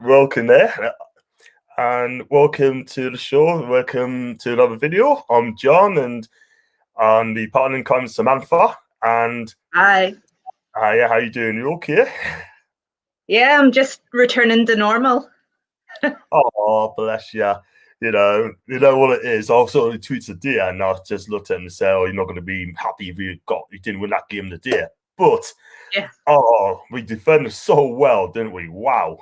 welcome there, and welcome to the show. Welcome to another video. I'm John, and on the partner in crime, Samantha. And Hi. yeah, how you doing? You okay? Yeah, I'm just returning to normal. Oh, bless you. You know what it is. I saw the tweets today, and I just looked at him and said, "Oh, you're not going to be happy if you didn't win that game today." But Yeah. we defended so well, didn't we? Wow.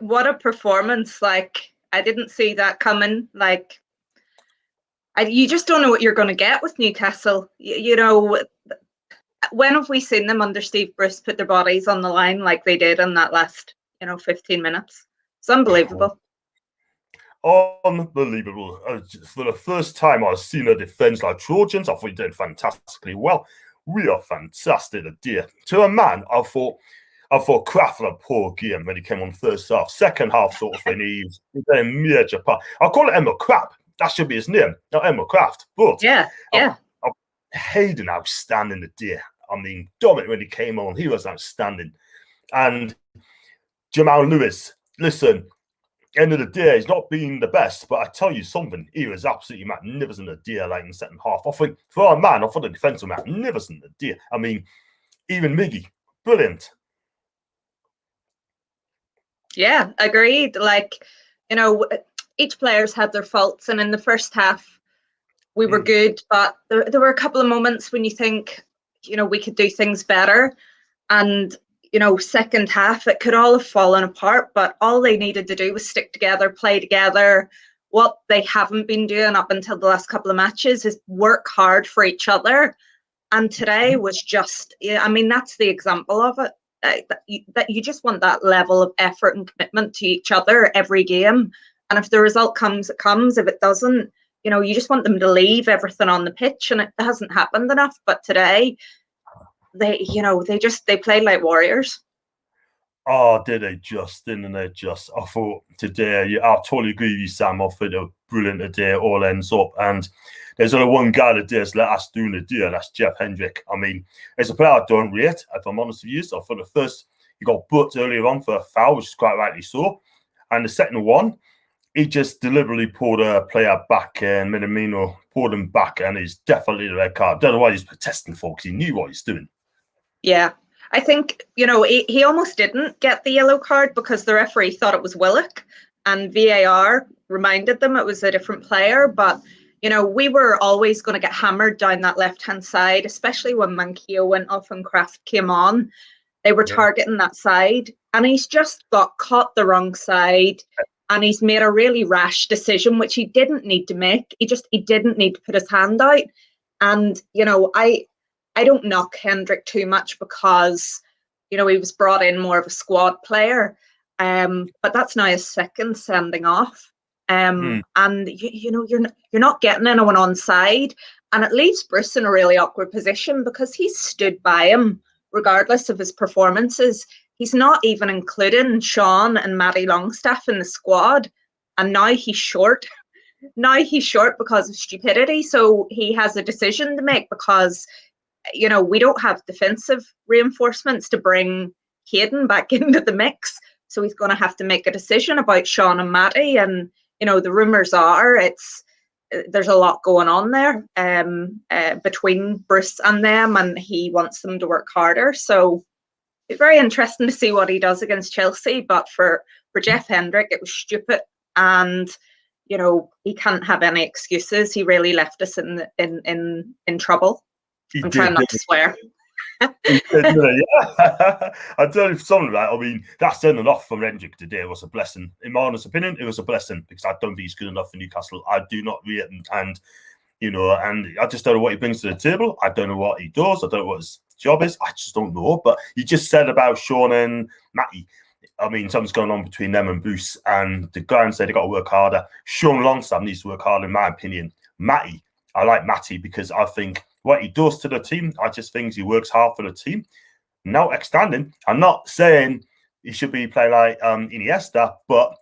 What a performance. Like, I didn't see that coming. Like, you just don't know what you're going to get with Newcastle. When have we seen them under Steve Bruce put their bodies on the line like they did in that last, 15 minutes? It's unbelievable. Unbelievable. For the first time I've seen a defence like Trojans, I thought he did fantastically well. We are fantastic today. To a man, I thought Kraft had a poor game when he came on first half. Second half, sort of thing, he did a major part. I call it Emma Kraft. That should be his name, not Emma Kraft. But yeah. Hayden outstanding today. I mean, dominant when he came on. He was outstanding. And Jamal Lewis, listen, end of the day, he's not being the best, but I tell you something, he was absolutely magnificent today, like in the second half. I think for a man, I thought the defence was magnificent today. I mean, even Miggy, brilliant. Yeah, agreed. Like, each player's had their faults, and in the first half, we were good, but there were a couple of moments when you think, we could do things better. And, second half, it could all have fallen apart, but all they needed to do was stick together, play together. What they haven't been doing up until the last couple of matches is work hard for each other. And today was just, that's the example of it. That you just want that level of effort and commitment to each other every game. And if the result comes, it comes. If it doesn't, you just want them to leave everything on the pitch, and it hasn't happened enough. But today, they played like warriors. Oh, didn't they just? I thought today, I totally agree with you, Sam. I thought a brilliant today, all ends up. And there's only one guy that does let us do the deal, that's Jeff Hendrick. I mean, as a player I don't rate, if I'm honest with you. So for the first, he got booked earlier on for a foul, which is quite rightly so. And the second one, he just deliberately pulled a player back, and Minamino pulled him back, and he's definitely the red card. Don't know why he's protesting for, because he knew what he's doing. Yeah. I think, he almost didn't get the yellow card because the referee thought it was Willock, and VAR reminded them it was a different player. But, we were always going to get hammered down that left-hand side, especially when Manquillo went off and Kraft came on. They were targeting that side, and he's just got caught the wrong side, and he's made a really rash decision, which he didn't need to make. He didn't need to put his hand out. And, I don't knock Hendrick too much because, he was brought in more of a squad player. But that's now his second sending off. And, you're not getting anyone on side. And it leaves Bruce in a really awkward position because he's stood by him regardless of his performances. He's not even including Sean and Matty Longstaff in the squad. And now he's short. Now he's short because of stupidity. So he has a decision to make because we don't have defensive reinforcements to bring Hayden back into the mix. So he's going to have to make a decision about Sean and Matty. And, the rumours are there's a lot going on there between Bruce and them, and he wants them to work harder. So it's very interesting to see what he does against Chelsea. But for Jeff Hendrick, it was stupid. And, he can't have any excuses. He really left us in trouble. I'm trying not to swear. I tell you something about it. I mean, that's done enough from Hendrick today. It was a blessing. In my honest opinion, it was a blessing because I don't think he's good enough for Newcastle. I do not rate him. And, and I just don't know what he brings to the table. I don't know what he does. I don't know what his job is. I just don't know. But you just said about Sean and Matty. I mean, something's going on between them and Bruce. And the guy said they got to work harder. Sean Longstaff needs to work harder, in my opinion. Matty, I like Matty because I think what he does to the team, I just think he works hard for the team. Now, outstanding. I'm not saying he should be playing like Iniesta, but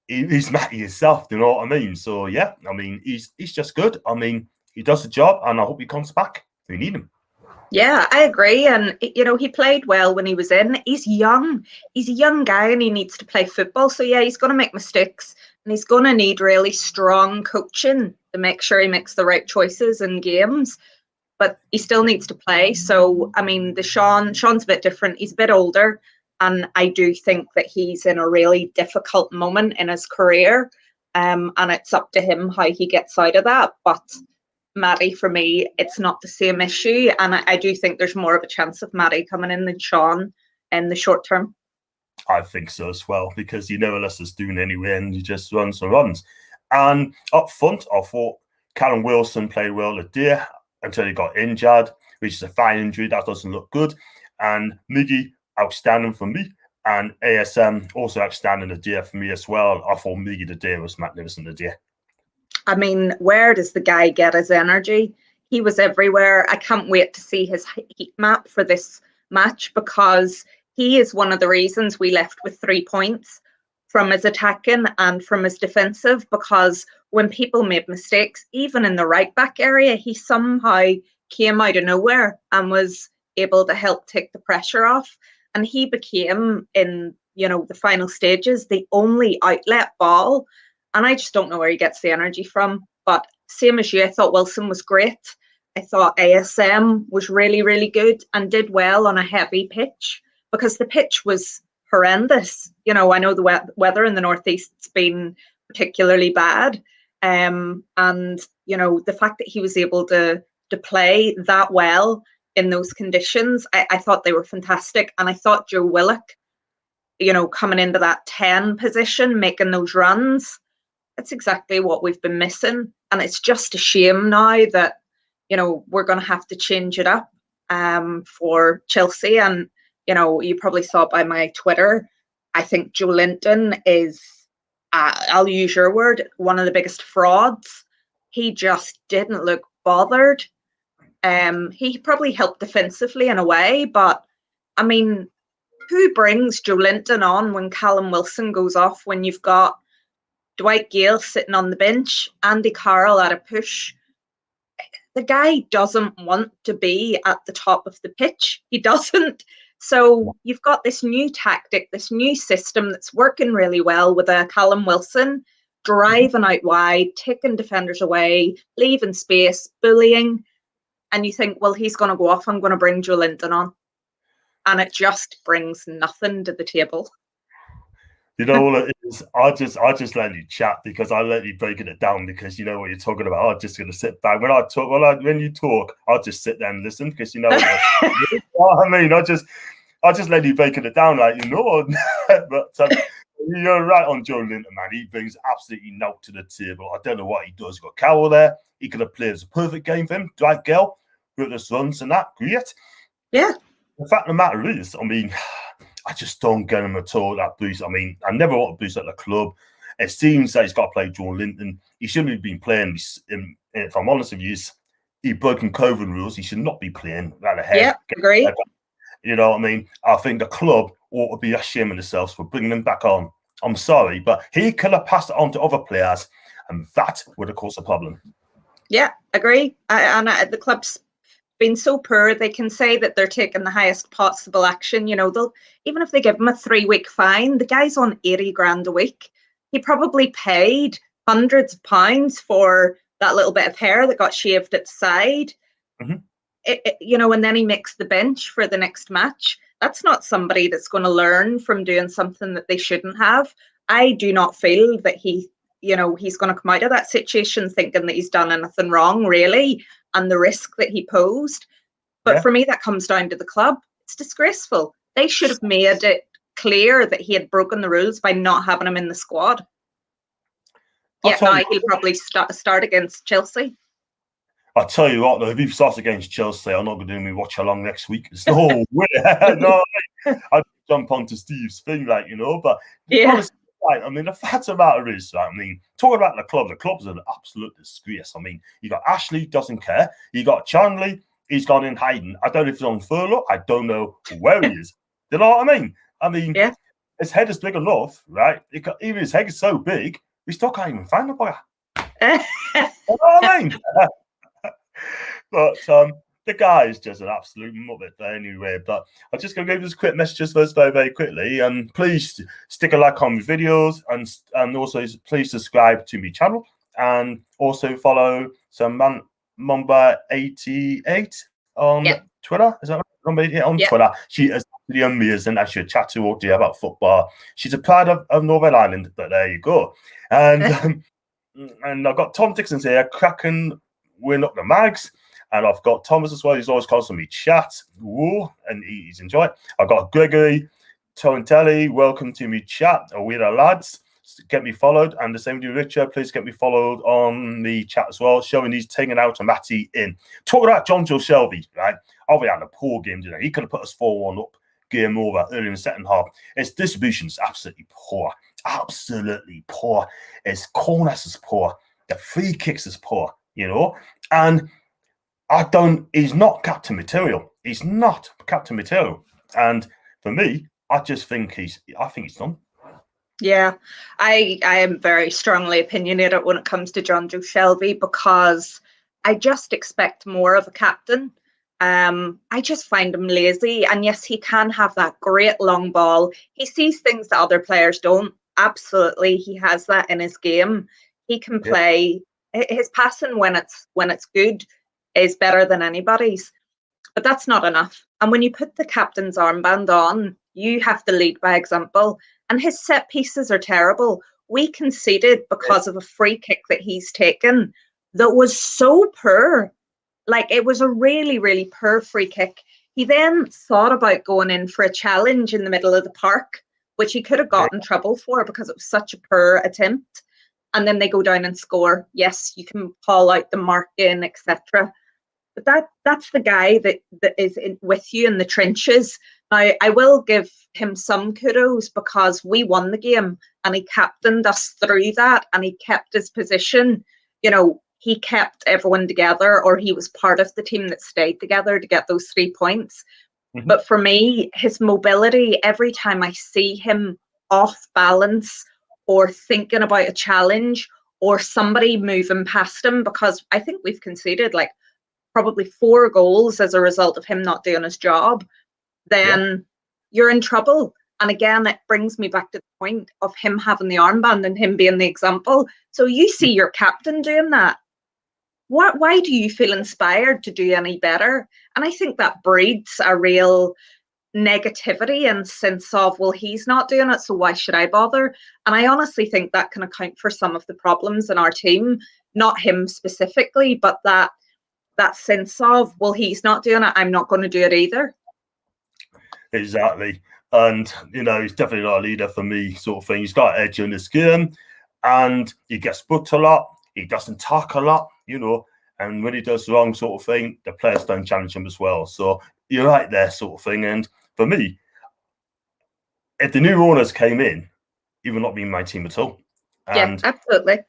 he's Matty himself, you know what I mean? So, yeah, I mean, he's just good. I mean, he does the job, and I hope he comes back. We need him. Yeah, I agree. And, he played well when he was in. He's young. He's a young guy and he needs to play football. So, yeah, he's going to make mistakes and he's going to need really strong coaching to make sure he makes the right choices in games. But he still needs to play. So, I mean, Sean's a bit different. He's a bit older. And I do think that he's in a really difficult moment in his career. And it's up to him how he gets out of that. But Maddie, for me, it's not the same issue. And I do think there's more of a chance of Maddie coming in than Sean in the short term. I think so as well, because he never lets us doing anyway and he just runs and runs. And up front, I thought Callum Wilson played well today until he got injured, which is a fine injury. That doesn't look good. And Miggy, outstanding for me. And ASM, also outstanding today for me as well. I thought Miggy today was magnificent today. I mean, where does the guy get his energy? He was everywhere. I can't wait to see his heat map for this match because he is one of the reasons we left with 3 points from his attacking and from his defensive, because when people made mistakes, even in the right back area, he somehow came out of nowhere and was able to help take the pressure off. And he became, in the final stages, the only outlet ball. And I just don't know where he gets the energy from. But same as you, I thought Wilson was great. I thought ASM was really, really good and did well on a heavy pitch because the pitch was horrendous. I know the weather in the Northeast's been particularly bad. And, the fact that he was able to play that well in those conditions, I thought they were fantastic. And I thought Joe Willock, coming into that 10 position, making those runs, that's exactly what we've been missing. And it's just a shame now that, we're going to have to change it up for Chelsea. And, you probably saw by my Twitter, I think Joe Linton is, I'll use your word, one of the biggest frauds. He just didn't look bothered. He probably helped defensively in a way, but I mean, who brings Joe Linton on when Callum Wilson goes off, when you've got Dwight Gale sitting on the bench, Andy Carroll at a push? The guy doesn't want to be at the top of the pitch. He doesn't. So you've got this new tactic, this new system that's working really well with Callum Wilson driving out wide, taking defenders away, leaving space, bullying. And you think, well, he's going to go off. I'm going to bring Joe Linton on. And it just brings nothing to the table. You know what it is? I just let you chat because I let you breaking it down because you know what you're talking about. I'm just gonna sit back when you talk. I'll just sit there and listen because you know what I mean. I just let you breaking it down, like But you're right on Joe Linton, man. He brings absolutely no to the table. I don't know what he does. He's got Carroll there. He could have played as a perfect game for him. Dwight Gale with his runs and that, great. Yeah. The fact of the matter is, I mean, I just don't get him at all, that boost. I mean, I never want to boost at the club. It seems that he's got to play Joe Linton. He shouldn't have been playing. If I'm honest with you, he's broken COVID rules. He should not be playing right ahead. Yeah, agree. You know what I mean? I think the club ought to be ashamed of themselves for bringing him back on. I'm sorry, but he could have passed it on to other players, and that would have caused a problem. Yeah, agree. The club's been so poor, they can say that they're taking the highest possible action. They'll, even if they give him a 3-week fine, the guy's on 80 grand a week. He probably paid hundreds of pounds for that little bit of hair that got shaved at the side. Mm-hmm. And then he makes the bench for the next match. That's not somebody that's going to learn from doing something that they shouldn't have. I do not feel that he's going to come out of that situation thinking that he's done anything wrong, really, and the risk that he posed. But for me, that comes down to the club. It's disgraceful. They should have made it clear that he had broken the rules by not having him in the squad. Yeah, now he'll probably start against Chelsea. I'll tell you what, though, if he starts against Chelsea, I'm not going to do me watch along next week. It's no way. No, I'd jump onto Steve's thing, but honestly, I mean, the fact of the matter is, talking about the club's an absolute disgrace. I mean, you got Ashley, doesn't care. You got Charnley, he's gone in hiding. I don't know if he's on furlough. I don't know where he is. You know what I mean? His head is big enough, right? Even his head is so big, we still can't even find the boy. You know what I mean? But the guy is just an absolute muppet there anyway. But I'm just going to give this quick messages first very, very quickly. And please stick a like on my videos, and also please subscribe to my channel, and also follow some Mamba 88 on Twitter. Is that right? Mamba 88 on Twitter. She is really amazing. I should chat to her about football. She's a pride of Northern Ireland, but there you go. And and I've got Tom Dixon's here, cracking win up the mags. And I've got Thomas as well. He's always calling me chat. Whoa, and he's enjoying it. I've got Gregory Torrentelli. Welcome to me chat. We're the lads. Get me followed. And the same with you, Richard. Please get me followed on the chat as well. Showing he's taking out a Matty in. Talking about John Joe Shelby, right? Obviously had a poor game today. He could have put us 4-1 up, game over early in the second half. His distribution's absolutely poor. Absolutely poor. His corners is poor. The free kicks is poor, you know? And he's not captain material. He's not captain material. And for me, I think he's done. Yeah, I am very strongly opinionated when it comes to John Joe Shelby, because I just expect more of a captain. I just find him lazy. And yes, he can have that great long ball. He sees things that other players don't. Absolutely, he has that in his game. He can play. His passing when it's good is better than anybody's, but that's not enough. And when you put the captain's armband on, you have to lead by example. And his set pieces are terrible. We conceded because of a free kick that he's taken that was so poor. Like, it was a really, really poor free kick. He then thought about going in for a challenge in the middle of the park, which he could have got in trouble for because it was such a poor attempt. And then they go down and score. Yes, you can call out the marking, etc. But that's the guy that is with you in the trenches. Now, I will give him some kudos because we won the game and he captained us through that, and he kept his position. You know, he kept everyone together, or he was part of the team that stayed together to get those 3 points. Mm-hmm. But for me, his mobility, every time I see him off balance or thinking about a challenge or somebody moving past him, because I think we've conceded like probably 4 goals as a result of him not doing his job, then you're in trouble. And again, it brings me back to the point of him having the armband and him being the example. So you see your captain doing that. Why do you feel inspired to do any better? And I think that breeds a real negativity and sense of, well, he's not doing it, so why should I bother? And I honestly think that can account for some of the problems in our team, not him specifically, but that sense of, well, he's not doing it, I'm not going to do it either. Exactly. And, you know, he's definitely not a leader for me, sort of thing. He's got edge in this game, and he gets booked a lot. He doesn't talk a lot, you know, and when he does the wrong sort of thing, the players don't challenge him as well. So you're right there, sort of thing. And for me, if the new owners came in, he would not be in my team at all. And yeah, absolutely.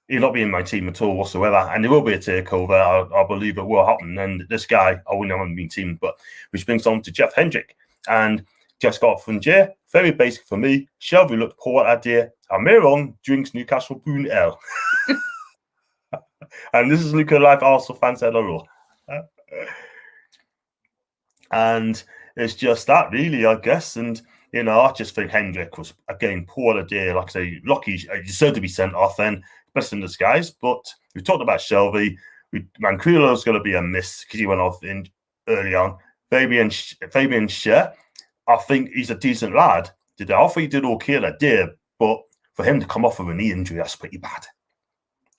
He'll not be in my team at all whatsoever. And there will be a takeover. I believe it will happen. And this guy, I wouldn't have been team, but which brings on to Jeff Hendrick. And just got from Jay, very basic for me. Shelby looked poor that day. Amiron drinks Newcastle Boone L. And this is Luca Life Arsenal fan said hello. And it's just that, really, I guess. And, you know, I just think Hendrick was, again, poor today. Like I say, lucky, he deserved to be sent off then. Best in disguise. But we talked about Shelby. Manculo's going to be a miss because he went off in early on. Fabian Scher, I think he's a decent lad. I think he did okay that day, but for him to come off with a knee injury, that's pretty bad.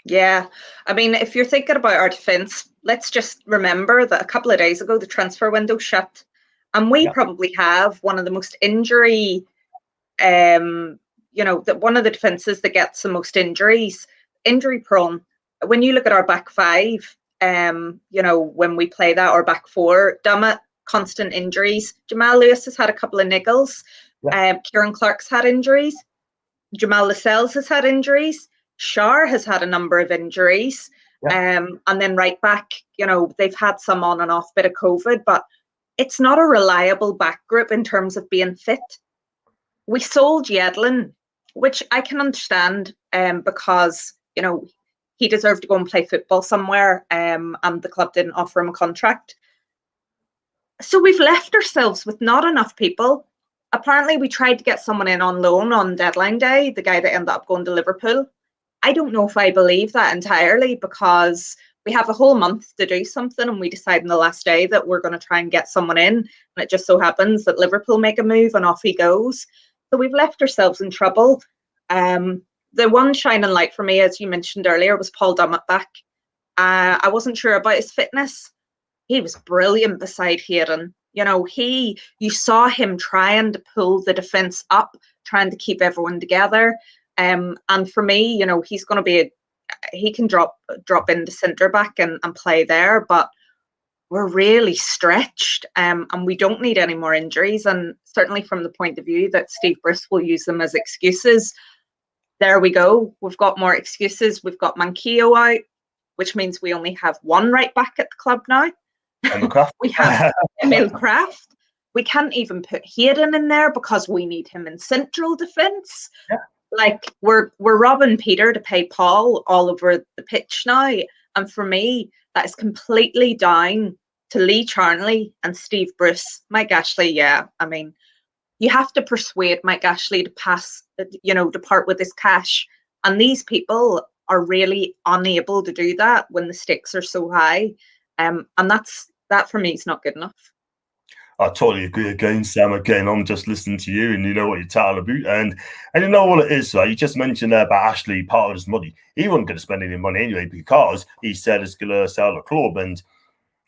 Yeah, I mean, if you're thinking about our defence, let's just remember that a couple of days ago, the transfer window shut, and we probably have one of the most injury, one of the defences that gets the most injuries, injury prone. When you look at our back five, when we play that, or back four, damn it, constant injuries. Jamal Lewis has had a couple of niggles. Kieran Clark's had injuries. Jamal Lascelles has had injuries. Shar has had a number of injuries. And then right back, they've had some on and off bit of COVID, but it's not a reliable back group in terms of being fit. We sold Yedlin, which I can understand because, he deserved to go and play football somewhere and the club didn't offer him a contract. So we've left ourselves with not enough people. Apparently, we tried to get someone in on loan on deadline day, the guy that ended up going to Liverpool. I don't know if I believe that entirely, because we have a whole month to do something and we decide on the last day that we're going to try and get someone in. And it just so happens that Liverpool make a move and off he goes. So we've left ourselves in trouble. The one shining light for me, as you mentioned earlier, was Paul Dummett back. I wasn't sure about his fitness. He was brilliant beside Hayden. You know, you saw him trying to pull the defence up, trying to keep everyone together. And for me, you know, he's going to he can drop into centre back and play there, but we're really stretched, and we don't need any more injuries. And certainly from the point of view that Steve Bruce will use them as excuses, there we go. We've got more excuses. We've got Manquillo out, which means we only have one right back at the club now. We have Emil Kraft. We can't even put Hayden in there because we need him in central defence. Yeah. Like we're robbing Peter to pay Paul all over the pitch now. And for me, that is completely down to Lee Charnley and Steve Bruce. Mike Ashley, yeah. I mean, you have to persuade Mike Ashley to to part with his cash. And these people are really unable to do that when the stakes are so high. And that for me is not good enough. I totally agree again, Sam. Again, I'm just listening to you and you know what you're talking about. And you know what it is, right? You just mentioned there about Ashley, part of his money. He wasn't going to spend any money anyway because he said he's going to sell the club. And,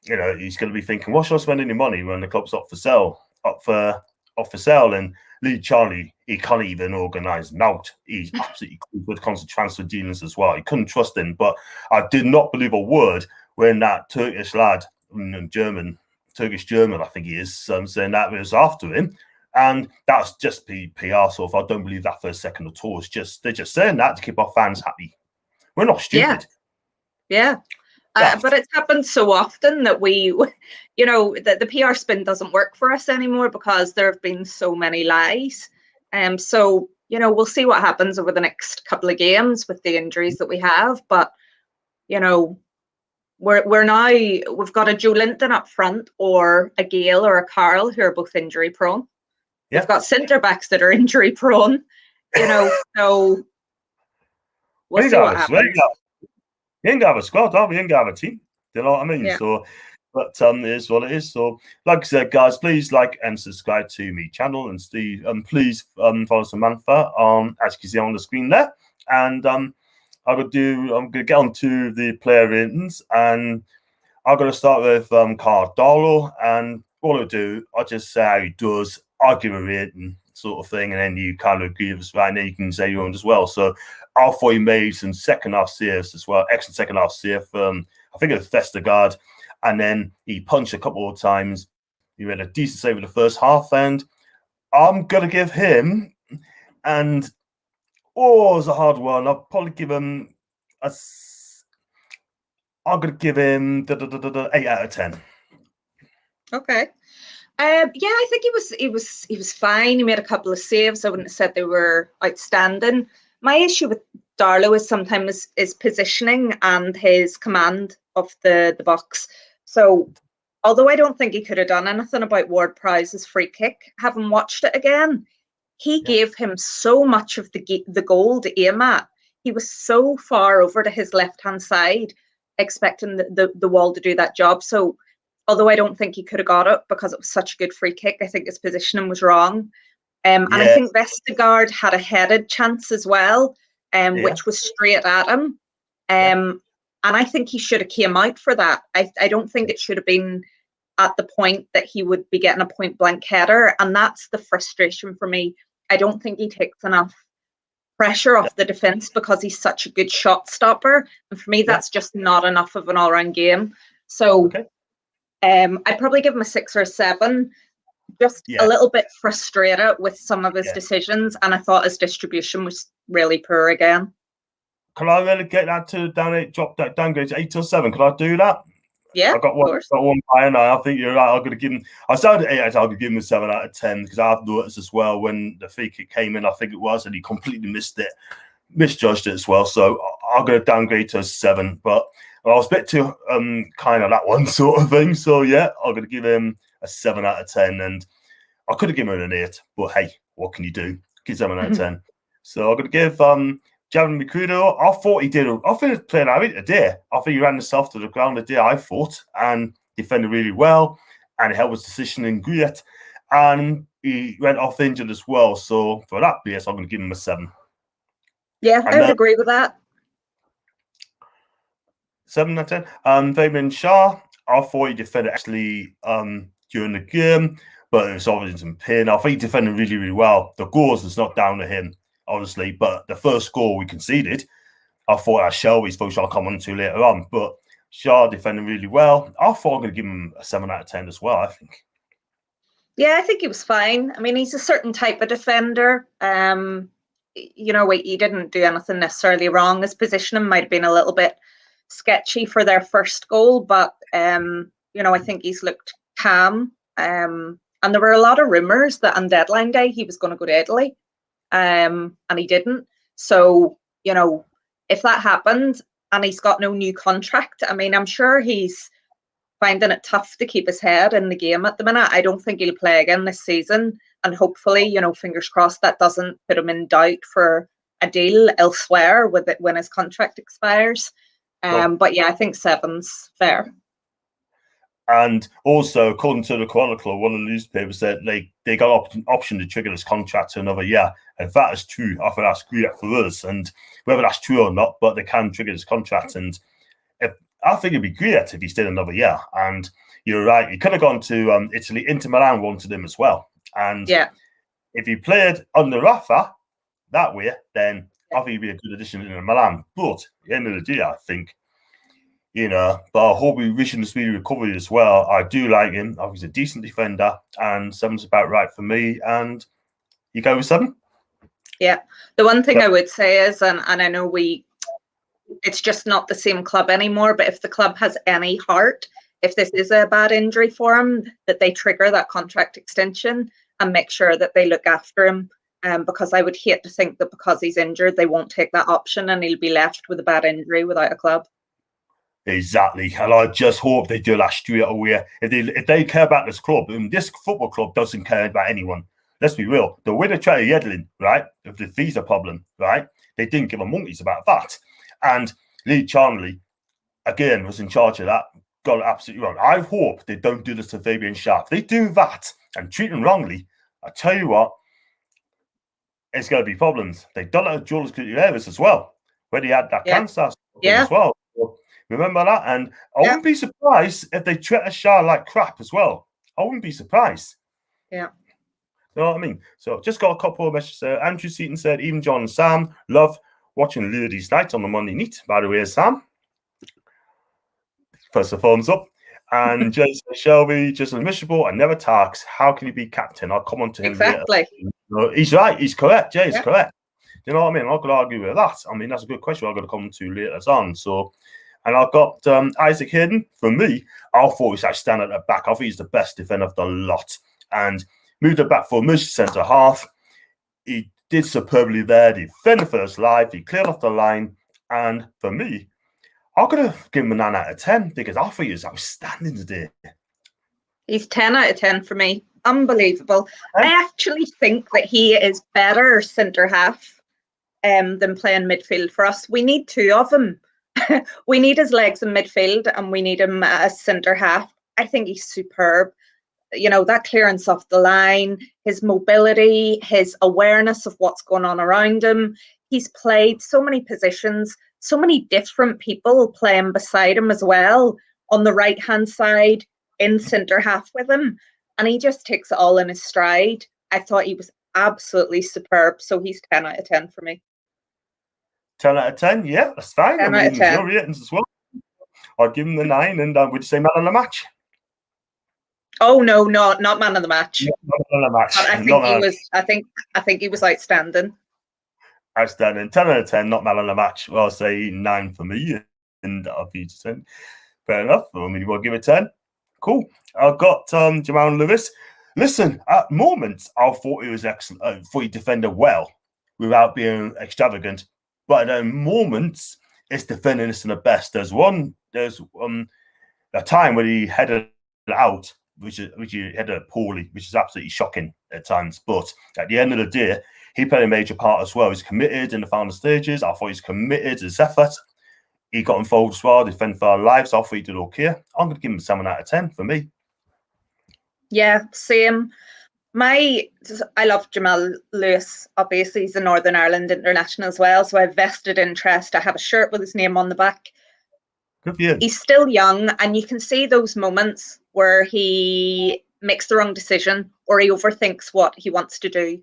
you know, he's going to be thinking, what should I spend any money when the club's up for sale? And Lee Charlie, he can't even organise out. He's absolutely with constant transfer dealings as well. He couldn't trust him. But I did not believe a word when that Turkish lad, Turkish German, I think he is, saying that was after him. And that's just PR. So if I don't believe that for a second at all, they're just saying that to keep our fans happy. We're not stupid. Yeah. But it's happened so often that the PR spin doesn't work for us anymore because there have been so many lies. So, you know, we'll see what happens over the next couple of games with the injuries that we have. But, you know, we've got a Joe Linton up front or a Gale or a Carl who are both injury prone. Yeah. We've got centre backs that are injury prone, you know, so we'll see what happens. You ain't got to have a squad, you ain't got to have a team. You know what I mean? Yeah. So, but it is what it is. So, like I said, guys, please like and subscribe to my channel, and Steve, please follow Samantha as you can see on the screen there. And I'm gonna get on to the player ratings, and I'm gonna start with Cardolo, and all I do, I just say how he does. I give a rating, sort of thing, and then you kind of agree with us, right? And then you can say your own as well. So I thought he made some second half saves as well, excellent second half save. I think it was Vestergaard, and then he punched a couple of times. He made a decent save in the first half, and I'm gonna give him. And it was a hard one. I'll probably give him I'm gonna give him 8 out of 10. Okay. Yeah, I think he was fine. He made a couple of saves. I wouldn't have said they were outstanding. My issue with Darlow is sometimes his positioning and his command of the box. So, although I don't think he could have done anything about Ward-Prowse's free kick, having watched it again, he gave him so much of the goal to aim at. He was so far over to his left-hand side, expecting the wall to do that job. So, although I don't think he could have got it because it was such a good free kick, I think his positioning was wrong. And I think Vestergaard had a headed chance as well, which was straight at him. And I think he should have came out for that. I don't think it should have been at the point that he would be getting a point-blank header. And that's the frustration for me. I don't think he takes enough pressure off the defence because he's such a good shot stopper. And for me, that's just not enough of an all-round game. So I'd probably give him a 6 or a 7. Just a little bit frustrated with some of his decisions, and I thought his distribution was really poor again. Can I relegate that to downgrade to 8 or 7? Can I do that? Yeah, I got one by now. I think you're right. I'm going to give him. I started at 8. I'll give him a 7 out of 10 because I've noticed as well when the free kick came in. I think it was, and he completely misjudged it as well. So I'm going to downgrade to a 7. But I was a bit too kind of that one sort of thing. So yeah, I'm going to give him a 7 out of 10. And I could have given him an 8, but hey, what can you do? Give 7 out of 10. So I'm going to give Javan Mikudo. I thought he did. I think he played out today. I think he ran himself to the ground today, I thought, and defended really well. And he held his decision in great. And he went off injured as well. So for that base, I'm going to give him a 7. Yeah, I would agree with that. 7 out of 10. Fabian Shah, I thought he defended actually during the game, but it was obviously some pain. I think he defended really, really well. The goals is not down to him, obviously, but the first goal we conceded, I thought our Shelby's folks I'll come on to later on, but Shah defended really well. I thought I'm going to give him a 7 out of 10 as well, I think. Yeah, I think he was fine. I mean, he's a certain type of defender. You know, he didn't do anything necessarily wrong. His positioning might have been a little bit sketchy for their first goal, but you know, I think he's looked calm. And there were a lot of rumours that on deadline day he was going to go to Italy, and he didn't. So, you know, if that happened and he's got no new contract, I mean, I'm sure he's finding it tough to keep his head in the game at the minute. I don't think he'll play again this season, and hopefully, you know, fingers crossed that doesn't put him in doubt for a deal elsewhere with it when his contract expires. But yeah, I think 7's fair. And also, according to the Chronicle, one of the newspapers said they got an option to trigger this contract to another year. And if that is true, I think that's great for us. And whether that's true or not, but they can trigger this contract. And I think it'd be great if he stayed another year. And you're right, he could have gone to Italy. Inter Milan wanted him as well. And if he played under Rafa that way, then I think he'd be a good addition in Milan. But at the end of the day, I think, you know, but I hope we wish him a speedy recovery as well. I do like him. I think he's a decent defender, and 7's about right for me. And you go with 7? Yeah. The one thing I would say is, and I know it's just not the same club anymore, but if the club has any heart, if this is a bad injury for him, that they trigger that contract extension and make sure that they look after him. Because I would hate to think that because he's injured, they won't take that option and he'll be left with a bad injury without a club. Exactly. And I just hope they do that straight away. If they care about this club, and this football club doesn't care about anyone. Let's be real. The way they tried Yedlin, right, of the visa problem, right, they didn't give a monkeys about that. And Lee Charnley, again, was in charge of that. Got it absolutely wrong. I hope they don't do this to Fabian Sharp. If they do that and treat him wrongly, I tell you what, it's going to be problems. They've done it to Jules Gutierrez as well, when he had that cancer as well. So remember that? And I wouldn't be surprised if they treat a Shah like crap as well. I wouldn't be surprised. Yeah. You know what I mean? So just got a couple of messages. Andrew Seaton said, even John and Sam, love watching Ladies' Night on the Monday night. By the way, Sam. First a thumbs up. And Jason Shelby, just as miserable and never talks. How can he be captain? I'll come on to him later. He's right. He's correct. Jay is correct. You know what I mean? I'm not going to argue with that. I mean, that's a good question I'm going to come to later on. So, and I've got Isaac Hayden. For me, I thought he's like standing at the back. I think he's the best defender of the lot. And moved it back for a centre half. He did superbly there. He defended first live. He cleared off the line. And for me, I'm going to give him a 9 out of 10 because I think he's outstanding today. He's 10 out of 10 for me. Unbelievable. I actually think that he is better centre half than playing midfield for us. We need 2 of them. We need his legs in midfield and we need him as centre half. I think he's superb. You know, that clearance off the line, his mobility, his awareness of what's going on around him. He's played so many positions, so many different people playing beside him as well, on the right-hand side, in centre half with him. And he just takes it all in his stride. I thought he was absolutely superb. So he's 10 out of 10 for me. 10 out of 10? Yeah, that's fine. 10 out of 10. Your ratings as well. I'd give him the 9. And would you say man of the match? Oh no, not man of the match. Not man of the match. But I think he was. I think he was outstanding. Outstanding. 10 out of 10. Not man of the match. Well, I'll say 9 for me, and I'll be 10. Fair enough. I mean, you want to give it 10? Cool. I've got Jamal Lewis. Listen, at moments, I thought he was excellent. I thought he defended well without being extravagant. But at moments, his defending isn't the best. There's a time when he headed out which he headed poorly, which is absolutely shocking at times. But at the end of the day, he played a major part as well. He's committed in the final stages. I thought he's committed to his effort. He got involved as well, defending for our lives. I thought he did okay. I'm going to give him 7 out of 10 for me. Yeah, same. I love Jamal Lewis. Obviously, he's a Northern Ireland international as well, so I have vested interest. I have a shirt with his name on the back. Good for you. He's still young, and you can see those moments where he makes the wrong decision or he overthinks what he wants to do.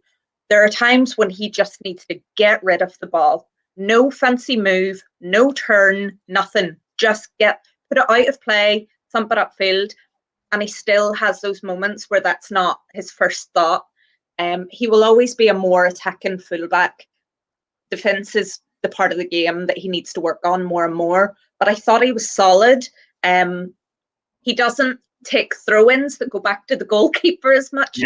There are times when he just needs to get rid of the ball. No fancy move, no turn, nothing. Just put it out of play, thump it upfield. And he still has those moments where that's not his first thought. He will always be a more attacking fullback. Defence is the part of the game that he needs to work on more and more. But I thought he was solid. He doesn't take throw-ins that go back to the goalkeeper as much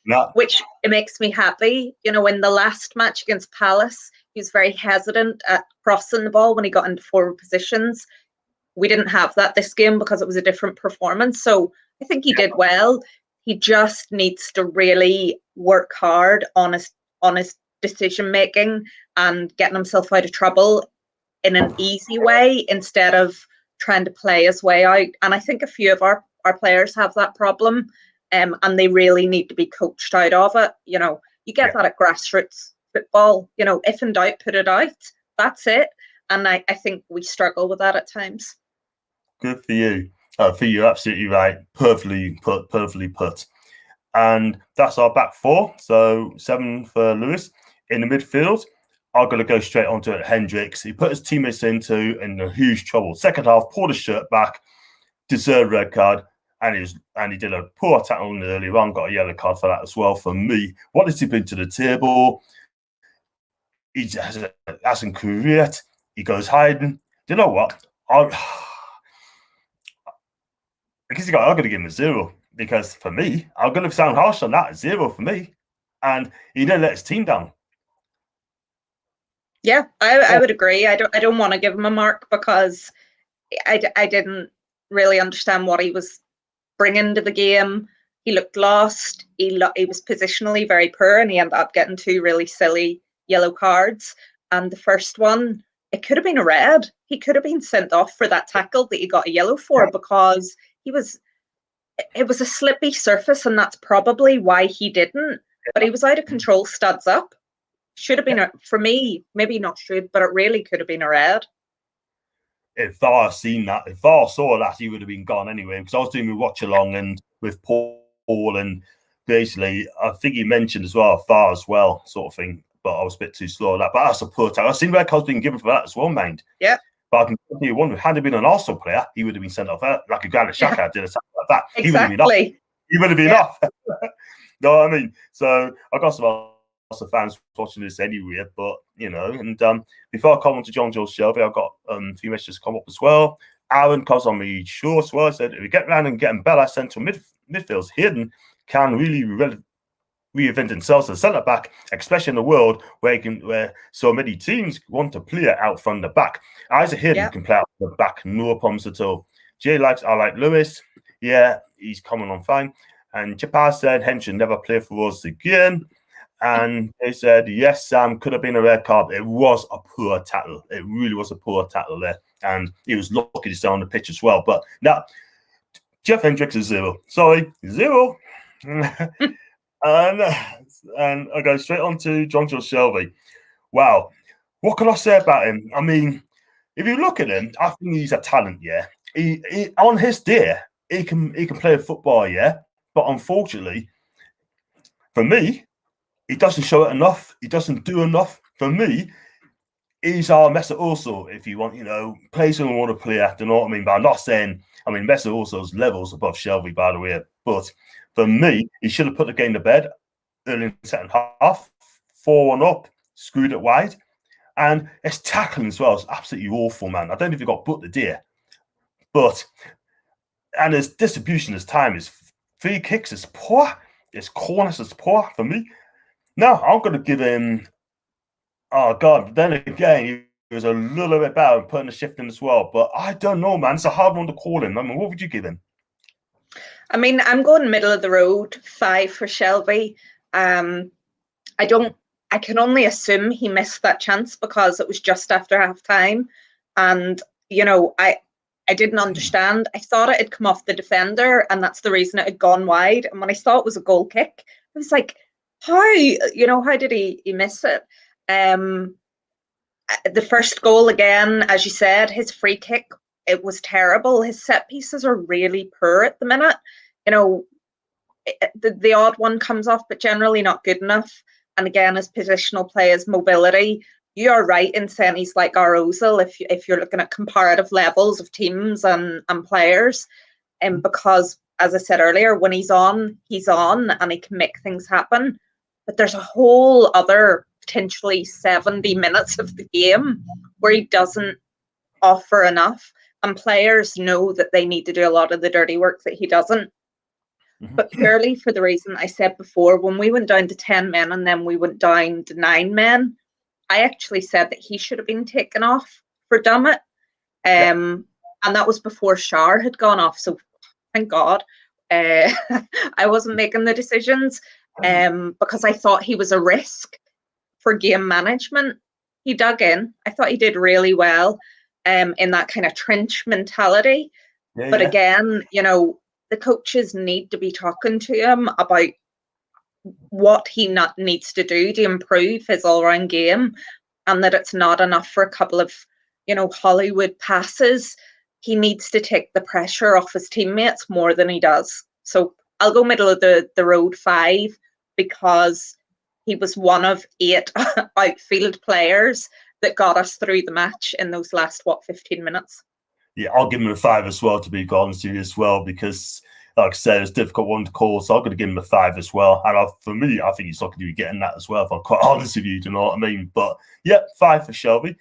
now, which it makes me happy. You know, in the last match against Palace, he was very hesitant at crossing the ball when he got into forward positions. We didn't have that this game because it was a different performance. So I think he did well. He just needs to really work hard on his decision making and getting himself out of trouble in an easy way instead of trying to play his way out. And I think a few of our players have that problem, and they really need to be coached out of it. You know, you get that at grassroots football. You know, if in doubt, put it out. That's it. And I think we struggle with that at times. Good for you. For you, absolutely right. Perfectly put. And that's our back 4. So 7 for Lewis. In the midfield, I'm going to go straight onto it. Hendricks. He put his teammates in a huge trouble. Second half, pulled his shirt back, deserved red card, and he did a poor tackle earlier on, got a yellow card for that as well. For me, what has he been to the table? He hasn't create. He goes hiding. Do you know what? Because I'm going to give him a 0, because for me, I'm going to sound harsh on that. 0 for me, and he didn't let his team down. Yeah, I would agree. I don't want to give him a mark because I didn't really understand what he was bringing to the game. He looked lost. He was positionally very poor, and he ended up getting 2 really silly yellow cards. And the first one, it could have been a red. He could have been sent off for that tackle that he got a yellow for, because it was a slippy surface, and that's probably why he didn't. But he was out of control, studs up. Should have been, for me, maybe not should, but it really could have been a red. If VAR seen that, if VAR saw that, he would have been gone anyway. Because I was doing my watch along and with Paul, and basically, I think he mentioned as well VAR as well, sort of thing. But I was a bit too slow on that. But that's a poor tackle. I've seen red cards being given for that as well, mind. Yeah. But I can tell you one, had it been an Arsenal player, he would have been sent off. Like a Granit Xhaka did a something like that. Exactly. He would have been off. He would have been off. Know what I mean? So I got some Arsenal fans watching this anyway, but you know, and before I come on to John Joe Shelby, I've got a few messages come up as well. Aaron comes on me show as well. Said if we get round and getting better central midfields, Hayden can really reinvent themselves as a centre back, especially in the world where so many teams want to play out from the back. Isaac Hayden can play out from the back, no problems at all. Jay I like Lewis. Yeah, he's coming on fine. And Chipar said Hench should never play for us again. And they said, yes, Sam, could have been a red card. It was a poor tackle. It really was a poor tackle there. And he was lucky to stay on the pitch as well. But now, Jeff Hendricks is 0. Sorry, 0. And I go straight on to John Joe Shelby. Wow. What can I say about him? I mean, if you look at him, I think he's a talent, yeah. He on his day, he can play football, yeah. But unfortunately, for me, he doesn't show it enough. He doesn't do enough. For me, he's our Mesut also, if you want, you know, plays when we want to play. Do you know what I mean? But I'm not saying, I mean, Mesut also's levels above Shelby, by the way. But for me, he should have put the game to bed early in the second half, 4-1 up, screwed it wide. And his tackling as well is absolutely awful, man. I don't know if he got booked today. And his distribution, his time, his free kicks is poor. His corners is poor for me. No, I'm going to give him, oh, God. Then again, he was a little bit better putting the shift in as well. But I don't know, man. It's a hard one to call him. I mean, what would you give him? I mean, I'm going middle of the road, 5 for Shelby. I don't. I can only assume he missed that chance because it was just after half time, and I didn't understand. I thought it had come off the defender, and that's the reason it had gone wide. And when I saw it was a goal kick, I was like, how? How did he miss it? The first goal again, as you said, his free kick, it was terrible. His set pieces are really poor at the minute. The odd one comes off, but generally not good enough. And again, his positional play, his mobility. You are right in saying he's like our Ozil if you're looking at comparative levels of teams and players. And because, as I said earlier, when he's on and he can make things happen. But there's a whole other potentially 70 minutes of the game where he doesn't offer enough. And players know that they need to do a lot of the dirty work that he doesn't. But purely for the reason I said before, when we went down to 10 men and then we went down to 9 men, I actually said that he should have been taken off for Dummett. And that was before Shar had gone off. So thank God I wasn't making the decisions because I thought he was a risk for game management. He dug in. I thought he did really well in that kind of trench mentality. But again, the coaches need to be talking to him about what he needs to do to improve his all-round game, and that it's not enough for a couple of, Hollywood passes. He needs to take the pressure off his teammates more than he does. So I'll go middle of the road 5 because he was one of 8 outfield players that got us through the match in those last, 15 minutes. Yeah, I'll give him a 5 as well, to be honest with you as well, because, like I said, it's a difficult one to call, so I'm going to give him a 5 as well. And for me, I think he's not going to be getting that as well, if I'm quite honest with you, do you know what I mean? But, yeah, 5 for Shelby.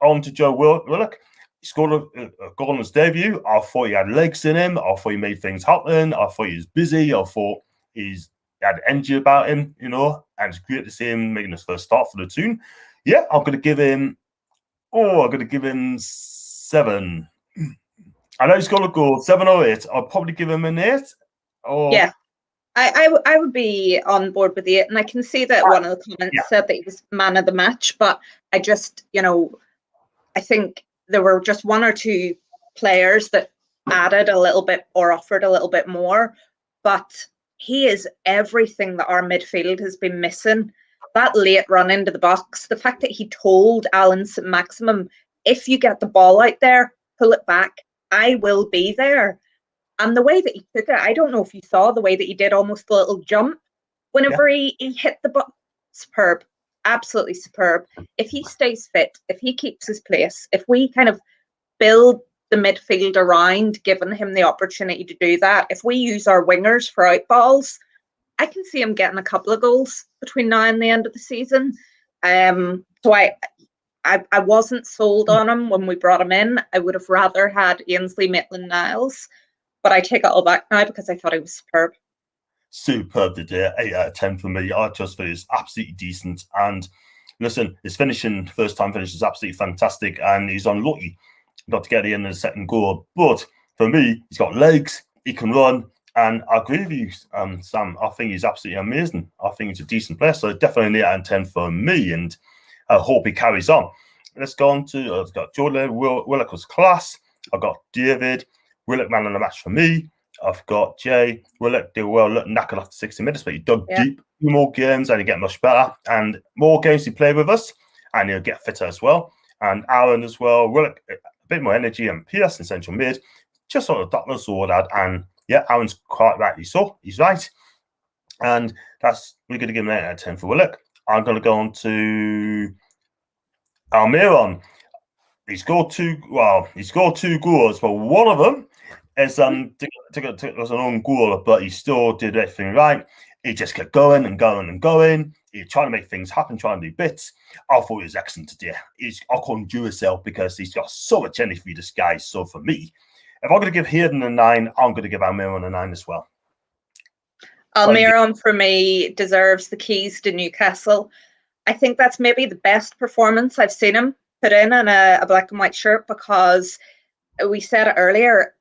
On to Joe Willock. He scored a goal on his debut. I thought he had legs in him. I thought he made things happen. I thought he was busy. I thought he had energy about him, and it's great to see him making his first start for the team. Yeah, I'm going to give him 7. I know he's got a goal, 7 or 8. I'll probably give him an 8. Yeah, I would be on board with 8, and I can see that one of the comments said that he was man of the match, but I just, I think there were just 1 or 2 players that added a little bit or offered a little bit more, but he is everything that our midfield has been missing. That late run into the box, the fact that he told Alan St-Maximum, if you get the ball out there, pull it back. I will be there. And the way that he took it, I don't know if you saw the way that he did almost a little jump whenever he hit the ball. Superb. Absolutely superb. If he stays fit, if he keeps his place, if we kind of build the midfield around giving him the opportunity to do that, if we use our wingers for out balls, I can see him getting a couple of goals between now and the end of the season. So I wasn't sold on him when we brought him in. I would have rather had Ainsley Maitland-Niles, but I take it all back now because I thought he was superb. Superb today, 8 out of 10 for me. I just think it's absolutely decent. And listen, his first time finish is absolutely fantastic, and he's unlucky not to get the end of the second goal. But for me, he's got legs, he can run, and I agree with you, Sam. I think he's absolutely amazing. I think he's a decent player, so definitely an 8 out of 10 for me, and I hope he carries on. Let's go on to, I've got Jordan Willock was class. I've got David Willock, man of the match for me. I've got Jay Willock, did well, look knackered after 60 minutes, but he dug deep. More games and he get much better, and more games he play with us, and he'll get fitter as well. And Aaron as well, Willock, a bit more energy, and Pierce in central mid, just sort of that was all that. And yeah, Aaron's quite rightly so. He's right, and we're going to give him an 8 out of 10 for Willock. I'm going to go on to Almiron. He scored 2 goals, but one of them is was an own goal, but he still did everything right. He just kept going and going and going. He trying to make things happen, trying to do bits. I thought he was excellent today. I couldn't do himself because he's got so much energy for this guy. So for me, if I'm going to give Hayden a 9, I'm going to give Almiron a 9 as well. Almiron, for me, deserves the keys to Newcastle. I think that's maybe the best performance I've seen him put in a black and white shirt, because we said it earlier,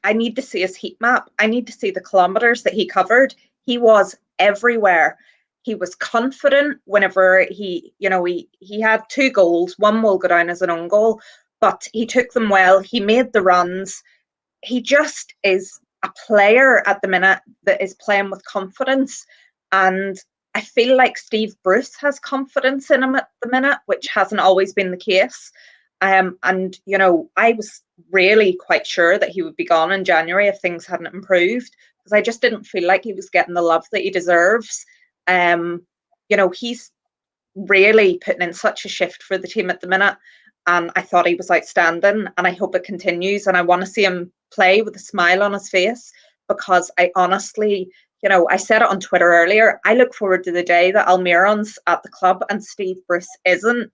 I need to see his heat map. I need to see the kilometers that he covered. He was everywhere. He was confident whenever he had 2 goals. One will go down as an own goal, but he took them well. He made the runs. He just is a player at the minute that is playing with confidence. And I feel like Steve Bruce has confidence in him at the minute, which hasn't always been the case. And, I was really quite sure that he would be gone in January if things hadn't improved, because I just didn't feel like he was getting the love that he deserves. He's really putting in such a shift for the team at the minute. And I thought he was outstanding, and I hope it continues. And I want to see him play with a smile on his face, because I honestly, I said it on Twitter earlier, I look forward to the day that Almiron's at the club and Steve Bruce isn't,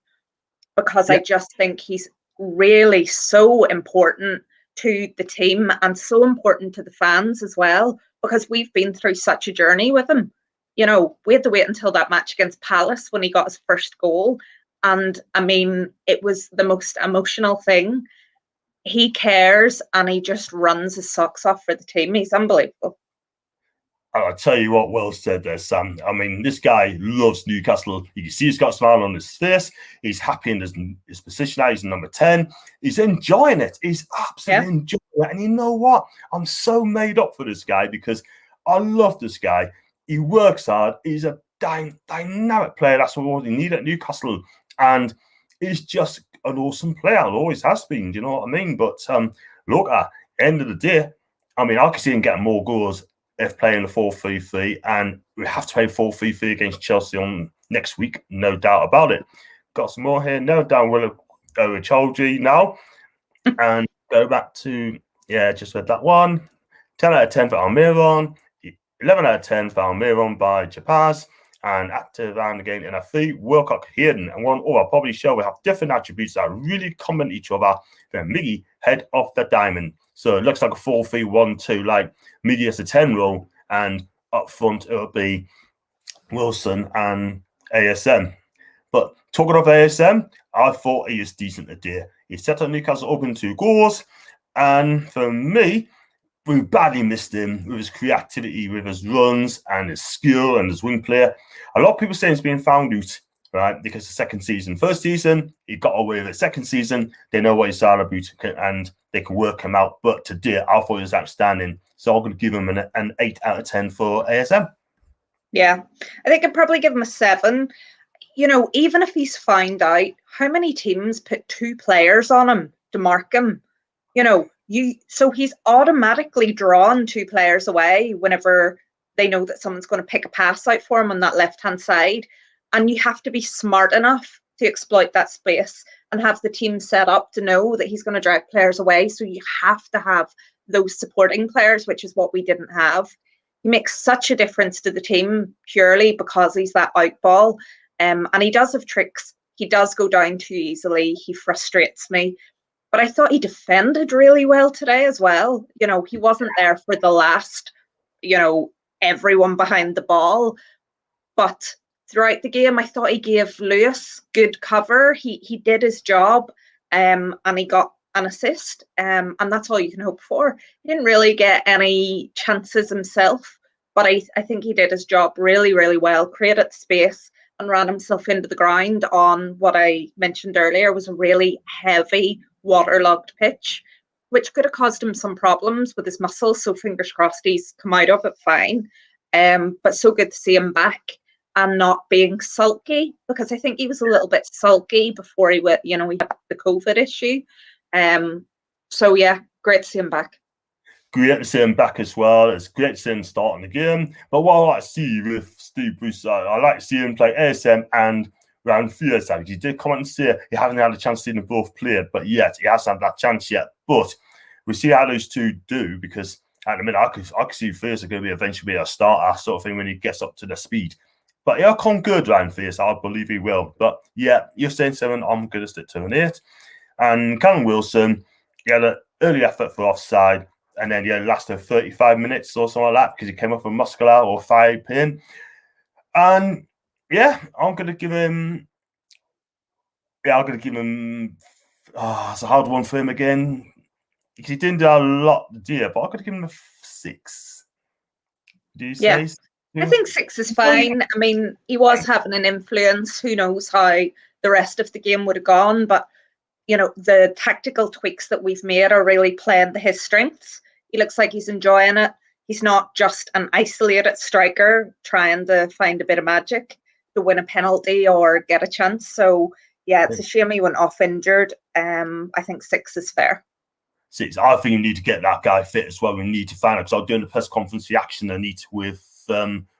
because I just think he's really so important to the team and so important to the fans as well, because we've been through such a journey with him. We had to wait until that match against Palace when he got his first goal. And I mean, it was the most emotional thing. He cares, and he just runs his socks off for the team. He's unbelievable. I'll tell you what, well said there, Sam. I mean, this guy loves Newcastle. You can see he's got a smile on his face. He's happy in his position now. He's number 10. He's enjoying it. He's absolutely enjoying it. And you know what? I'm so made up for this guy, because I love this guy. He works hard. He's a dynamic player. That's what we need at Newcastle. And he's just an awesome player. Always has been, do you know what I mean? But look, at the end of the day, I mean, I can see him getting more goals if playing the 4-3-3, and we have to play 4-3-3 against Chelsea on next week, no doubt about it. Got some more here. No doubt we'll go with Cholji now, and go back to, just read that one. 10 out of 10 for Almiron, 11 out of 10 for Almiron by Chapaz, and active and again in a 3, Wilcock Hayden. And one I'll probably show we have different attributes that really complement each other. Then Miggy, head of the diamond. So it looks like a 4-3-1-2, like Miggy has a 10 role, and up front it'll be Wilson and ASM. But talking of ASM, I thought he was decent today. He set up Newcastle open 2 goals, and for me, we badly missed him with his creativity, with his runs and his skill and his wing player. A lot of people say he's being found out, right? Because the second season, first season, he got away with it. Second season, they know what he's all about and they can work him out. But today, I thought he was outstanding. So I'm going to give him an 8 out of 10 for ASM. Yeah, I think I'd probably give him a 7. Even if he's found out, how many teams put 2 players on him to mark him? So he's automatically drawn 2 players away whenever they know that someone's going to pick a pass out for him on that left-hand side. And you have to be smart enough to exploit that space and have the team set up to know that he's going to drive players away. So you have to have those supporting players, which is what we didn't have. He makes such a difference to the team purely because he's that out ball. And he does have tricks. He does go down too easily. He frustrates me. But I thought he defended really well today as well. He wasn't there for the last, everyone behind the ball. But throughout the game, I thought he gave Lewis good cover. He did his job, and he got an assist. And that's all you can hope for. He didn't really get any chances himself, but I think he did his job really, really well, created space and ran himself into the ground on what I mentioned earlier was a really heavy, waterlogged pitch, which could have caused him some problems with his muscles. So fingers crossed he's come out of it fine. But so good to see him back and not being sulky, because I think he was a little bit sulky before he went, he had the COVID issue. So yeah, great to see him back. Great to see him back as well. It's great to see him starting the game. But what I like to see with Steve Bruce, I like to see him play ASM and round 3. He did come out and say he hasn't had a chance to see them both played, but yet he hasn't had that chance yet. But we see how those 2 do, because at the minute I could see Fierce are going to be eventually be a starter sort of thing when he gets up to the speed. But he'll come good round Fierce. I believe he will. But yeah, you're saying 7. I'm going to stick to an 8. And Callum Wilson, he had an early effort for offside. And then, lasted 35 minutes or something like that because he came off a muscular or thigh pain. And, I'm going to give him... it's a hard one for him again. he didn't do a lot, dear, but I could give him a 6. Do you say? I think 6 is fine. I mean, he was having an influence. Who knows how the rest of the game would have gone, but the tactical tweaks that we've made are really playing to his strengths. He looks like he's enjoying it. He's not just an isolated striker trying to find a bit of magic to win a penalty or get a chance. So, yeah, it's a shame he went off injured. I think 6 is fair. 6. I think you need to get that guy fit as well. We need to find out, because I was doing the press conference reaction and eat with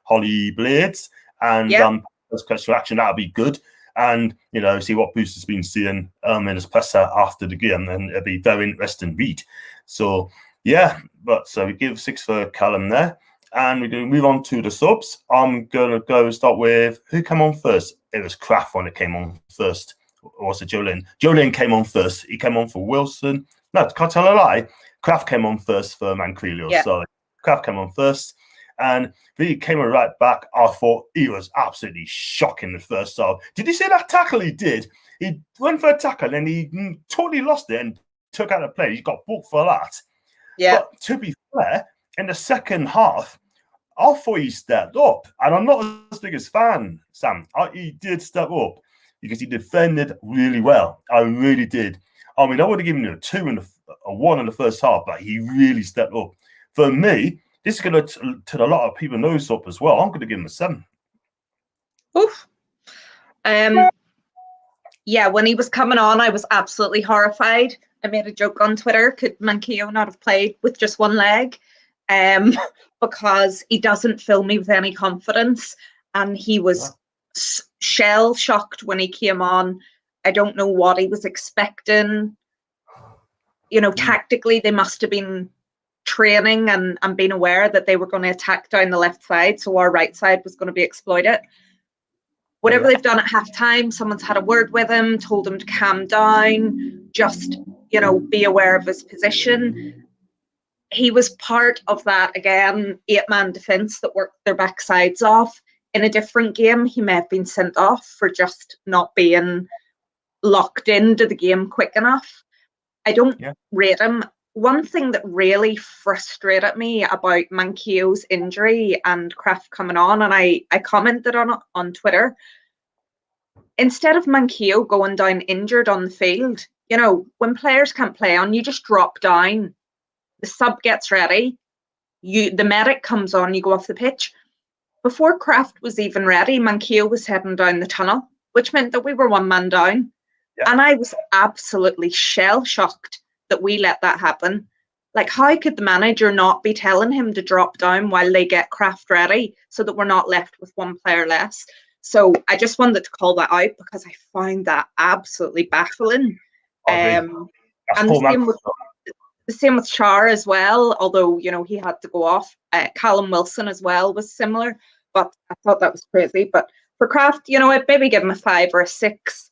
Holly Blades and press reaction. That'll be good. And, see what Bruce has been seeing in his presser after the game. And it'll be very interesting read. So, yeah, so we give 6 for Callum there. And we're going to move on to the subs. I'm going to go start with, who came on first? It was Kraft when it came on first. Or was it Jolene? Jolene came on first. He came on for Wilson. No, can't tell a lie. Kraft came on first for Manquillo. Yeah. Sorry. Kraft came on first. And he came right back. I thought he was absolutely shocking the first half. Did you see that tackle he did? He went for a tackle and he totally lost it and took out the play. He got booked for that. Yeah. But to be fair, in the second half, I thought he stepped up. And I'm not as big as fan, Sam. He did step up because he defended really well. I really did. I mean, I would have given him a 2 and a 1 in the first half, but he really stepped up. For me, this is going to turn a lot of people nose up as well. I'm going to give him a 7. Oof. Yeah, when he was coming on, I was absolutely horrified. I made a joke on Twitter, could Manquillo not have played with just one leg? Because he doesn't fill me with any confidence. And he was shell-shocked when he came on. I don't know what he was expecting. Tactically, they must have been training and being aware that they were going to attack down the left side, so our right side was going to be exploited. Whatever they've done at halftime, someone's had a word with him, told him to calm down, just, be aware of his position. He was part of that, again, 8-man defence that worked their backsides off. In a different game, he may have been sent off for just not being locked into the game quick enough. I don't rate him. One thing that really frustrated me about Manquillo's injury and Kraft coming on, and I commented on it on Twitter, instead of Manquillo going down injured on the field, when players can't play on, you just drop down. The sub gets ready. The medic comes on, you go off the pitch. Before Kraft was even ready, Manquillo was heading down the tunnel, which meant that we were 1 man down. Yeah. And I was absolutely shell-shocked that we let that happen. Like, how could the manager not be telling him to drop down while they get Kraft ready so that we're not left with 1 player less? So I just wanted to call that out because I find that absolutely baffling. And the same with Char as well, although, he had to go off. Callum Wilson as well was similar, but I thought that was crazy. But for Kraft, I'd maybe give him a 5 or a 6.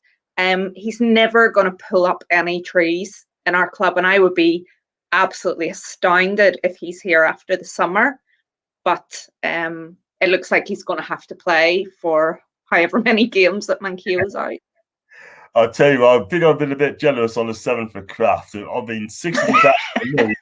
He's never going to pull up any trees in our club, and I would be absolutely astounded if he's here after the summer. But it looks like he's going to have to play for however many games that Manquillo's out. I'll tell you what, I think I've been a bit jealous on the 7 for Kraft. I mean, 6 for me.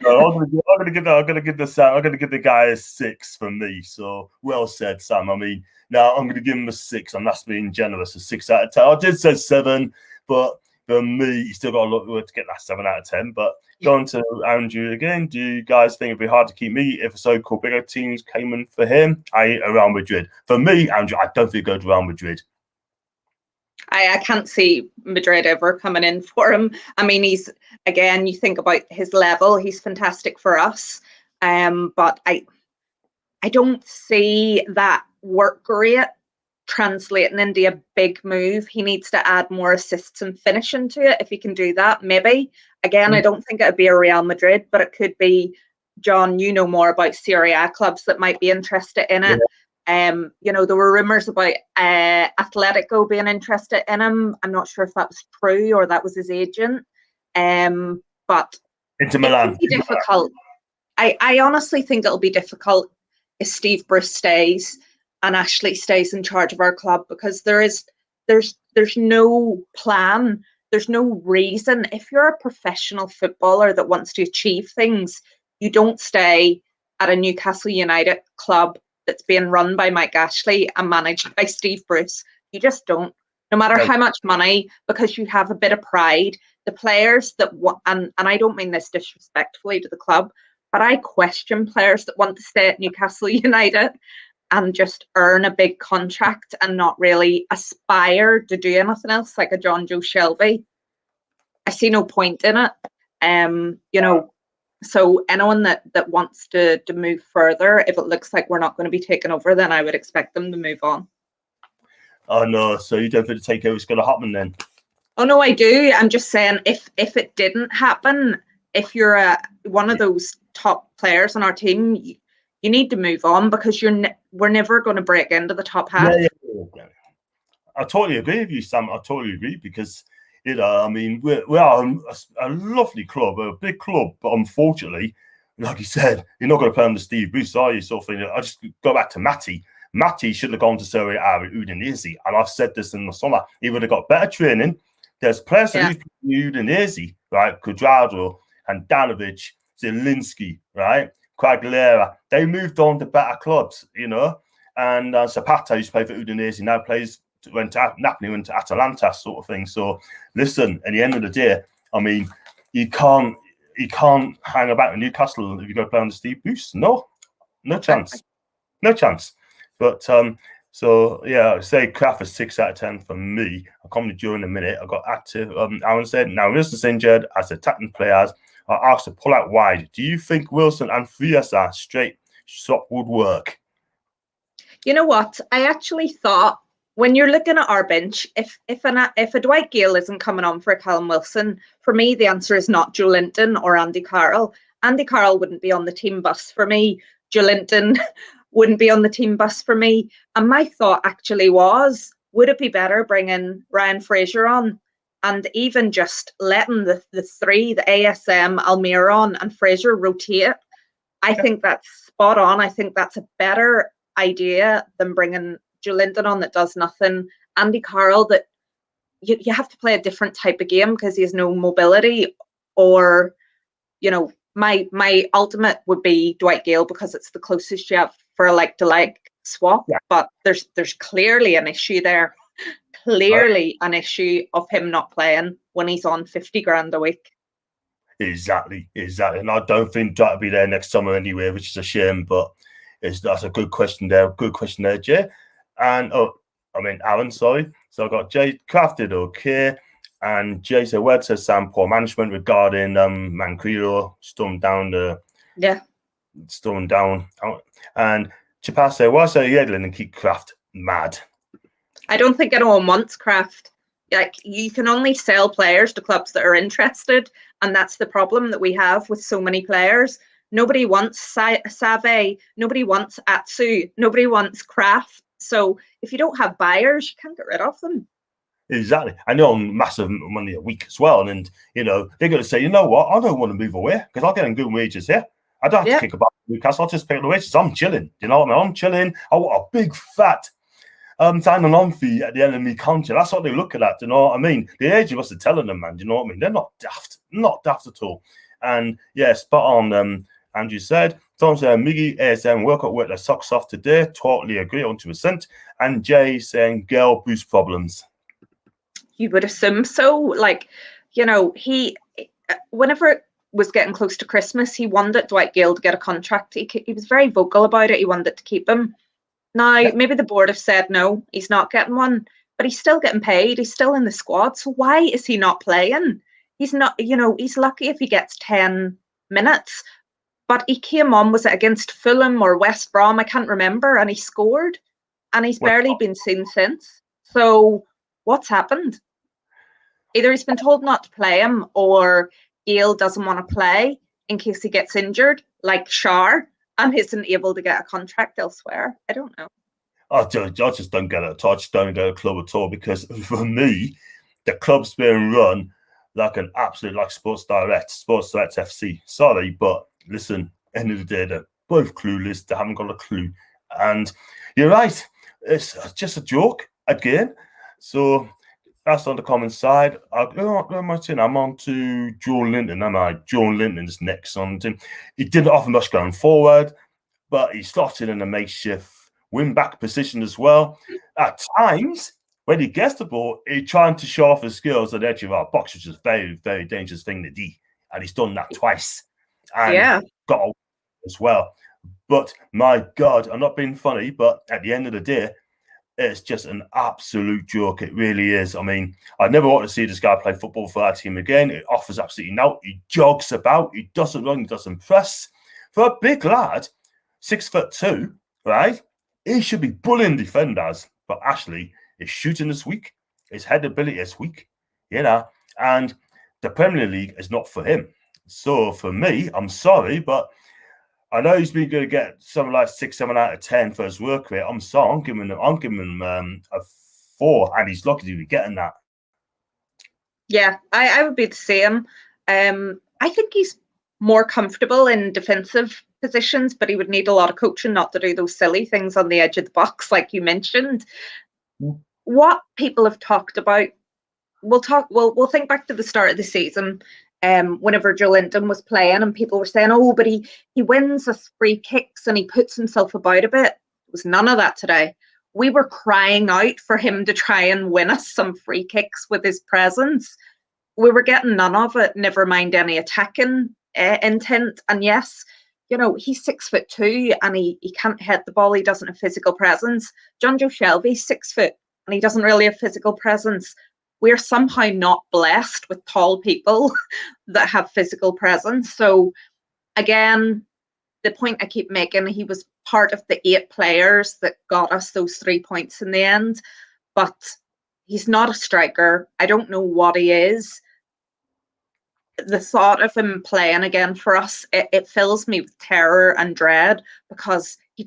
No, I'm gonna give the guy a 6 for me. So well said, Sam. I mean, now I'm gonna give him a 6, and that's being generous. A 6 out of 10. I did say 7, but for me, you still got to look to get that 7 out of 10. But going to Andrew again, do you guys think it'd be hard to keep me if so-called bigger teams came in for him? Real Madrid. For me, Andrew, I don't think go to Real Madrid. I can't see Madrid ever coming in for him. I mean, he's, again, you think about his level, he's fantastic for us. But I don't see that work rate translating into a big move. He needs to add more assists and finishing to it. If he can do that, maybe. Again, I don't think it would be a Real Madrid, but it could be, John, you know more about Serie A clubs that might be interested in it. Yeah. There were rumours about Atletico being interested in him. I'm not sure if that was true or that was his agent. But Inter Milan. It'll be difficult. I honestly think it'll be difficult if Steve Bruce stays and Ashley stays in charge of our club, because there's no plan there's no reason. If you're a professional footballer that wants to achieve things, you don't stay at a Newcastle United club that's being run by Mike Ashley and managed by Steve Bruce. You just don't. No matter how much money, because you have a bit of pride. The players that and I don't mean this disrespectfully to the club, but I question players that want to stay at Newcastle United and just earn a big contract and not really aspire to do anything else, like a John Joe Shelby. I see no point in it. You know, so anyone that wants to move further, if it looks like we're not going to be taken over, then I would expect them to move on. Oh no, so you don't think the takeover is going to happen then? Oh no, I do. I'm just saying, if it didn't happen, if you're one of those top players on our team, you need to move on, because we're never going to break into the top half. Yeah. I totally agree with you, Sam. I totally agree, because I mean, we are a lovely club, a big club, but unfortunately, like you said, you're not going to play under Steve Bruce, are you? Sort of thing. I just go back to Matty. Matty should have gone to Serie A with Udinese, and I've said this in the summer. He would have got better training. There's players who's Udinese, right? Cuadrado, Handanovic, Zielinski, right? Quagliera. They moved on to better clubs, and Zapata used to play for Udinese, now Napoli went to Atalanta, sort of thing. So listen, at the end of the day, I mean, you can't hang about in Newcastle if you go play under Steve Bruce. No chance. But so yeah, I'd say Kraft is 6 out of 10 for me. I'll comment during a minute. I got active. Aaron said, now Wilson's injured as attacking players are asked to pull out wide. Do you think Wilson and Fiesa straight swap would work? You know what? I actually thought, when you're looking at our bench, if a Dwight Gale isn't coming on for Callum Wilson, for me the answer is not Joe Linton or Andy Carroll. Andy Carroll wouldn't be on the team bus for me. Joe Linton wouldn't be on the team bus for me. And my thought actually was, would it be better bringing Ryan Fraser on and even just letting the three, the ASM, Almiron and Fraser rotate? I think that's spot on. I think that's a better idea than bringing Joe Linton on that does nothing. Andy Carroll, that you have to play a different type of game because he has no mobility. Or, my ultimate would be Dwight Gale, because it's the closest you have for a like-to-like swap. Yeah. But there's clearly an issue there. Clearly an issue of him not playing when he's on 50 grand a week. Exactly. And I don't think Dwight will be there next summer anyway, which is a shame. But that's a good question there. Jay. And Aaron, sorry. So I got Jay crafted okay. And Jay said, word says Sam, poor management regarding Manquillo stormed down. And Chapas said, why say Yedlin and keep Kraft mad? I don't think anyone wants Kraft. Like, you can only sell players to clubs that are interested, and that's the problem that we have with so many players. Nobody wants Save, nobody wants Atsu, nobody wants Kraft. So if you don't have buyers, you can't get rid of them. Exactly. I know on massive money a week as well. And, they're going to say, you know what? I don't want to move away because I'll get good wages here. I don't have to kick about Newcastle. I'll just pick up the wages. I'm chilling. You know what I mean? I'm chilling. I want a big fat signing on fee at the end of my contract. That's what they're looking at. You know what I mean? The agent must have telling them, man. You know what I mean? They're not daft. Not daft at all. And, yeah, spot on. Andrew said, Tom said, Miggy, ASM, workout work their socks off today. Totally agree, 100%. And Jay saying, girl boost problems. You would assume so. Like, he, whenever it was getting close to Christmas, he wanted Dwight Gale to get a contract. He was very vocal about it. He wanted to keep him. Now, maybe the board have said, no, he's not getting one, but he's still getting paid. He's still in the squad. So why is he not playing? He's not, he's lucky if he gets 10 minutes. But he came on, was it against Fulham or West Brom? I can't remember. And he scored. And he's barely been seen since. So what's happened? Either he's been told not to play him, or Gale doesn't want to play in case he gets injured, like Shar, and isn't able to get a contract elsewhere. I don't know. I just don't get it at all. I just don't get a club at all, because for me, the club's being run like an absolute, like Sports Direct FC. Sorry, but listen, end of the day, they're both clueless. They haven't got a clue. And you're right. It's just a joke again. So That's on the common side. Who am I saying? I'm on to Joe Linton, am I? Joe Linton's next on him. He didn't offer much going forward, but he slotted in a makeshift wing-back position as well. At times, when he gets the ball, he's trying to show off his skills at the edge of our box, which is a very, very dangerous thing to do. And he's done that twice. And got away as well. But my God, I'm not being funny, but at the end of the day, it's just an absolute joke. It really is. I mean, I never want to see this guy play football for our team again. It offers absolutely no. He jogs about. He doesn't run. He doesn't press. For a big lad, 6'2", right? He should be bullying defenders. But actually, his shooting is weak. His head ability is weak. And the Premier League is not for him. So for me, I'm sorry, but I know he's been going to get something like 6, 7 out of 10 for his work rate. I'm sorry, I'm giving him a 4, and he's lucky to be getting that. Yeah, I would be the same. I think he's more comfortable in defensive positions, but he would need a lot of coaching not to do those silly things on the edge of the box, like you mentioned. What people have talked about, we'll think back to the start of the season. Whenever Joe Linton was playing and people were saying, oh, but he wins us free kicks and he puts himself about a bit. It was none of that today. We were crying out for him to try and win us some free kicks with his presence. We were getting none of it, never mind any attacking intent. And yes, he's 6'2" and he can't hit the ball. He doesn't have physical presence. John Joe Shelby's 6 foot and he doesn't really have physical presence. We're somehow not blessed with tall people that have physical presence. So again, the point I keep making, he was part of the 8 players that got us those 3 points in the end, but he's not a striker. I don't know what he is. The thought of him playing again for us, it fills me with terror and dread because he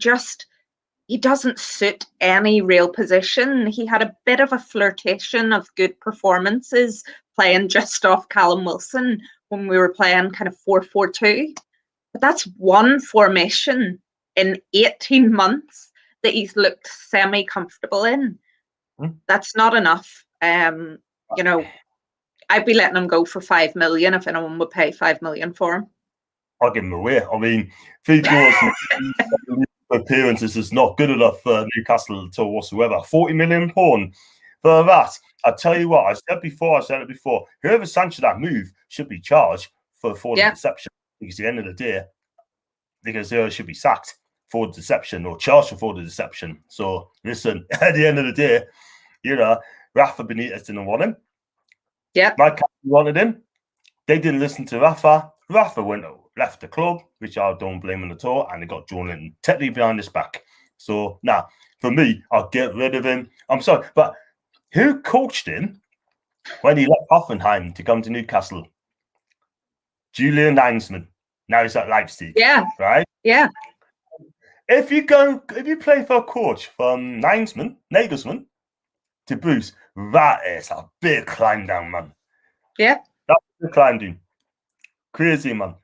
doesn't suit any real position. He had a bit of a flirtation of good performances playing just off Callum Wilson when we were playing kind of 4-4-2. But that's one formation in 18 months that he's looked semi-comfortable in. That's not enough. I'd be letting him go for 5 million if anyone would pay 5 million for him. I'll give him away. I mean, 3 goals appearances is not good enough for Newcastle at all whatsoever. 40 million pound for that. I tell you what, I said it before. Whoever sanctioned that move should be charged for the deception, because at the end of the day, because they should be sacked for the deception or charged for the deception. So listen, at the end of the day, Rafa Benitez didn't want him. Yeah, my captain wanted him. They didn't listen to Rafa. Rafa left the club, which I don't blame him at all, and they got Joe Linton technically behind his back. So for me, I'll get rid of him. I'm sorry, but who coached him when he left Hoffenheim to come to Newcastle? Julian Nagelsmann. Now he's at Leipzig. Yeah. Right? Yeah. If you play for a coach from Nagelsmann to Bruce, that is a big climb down, man. Yeah. That's a climb down. Crazy, man.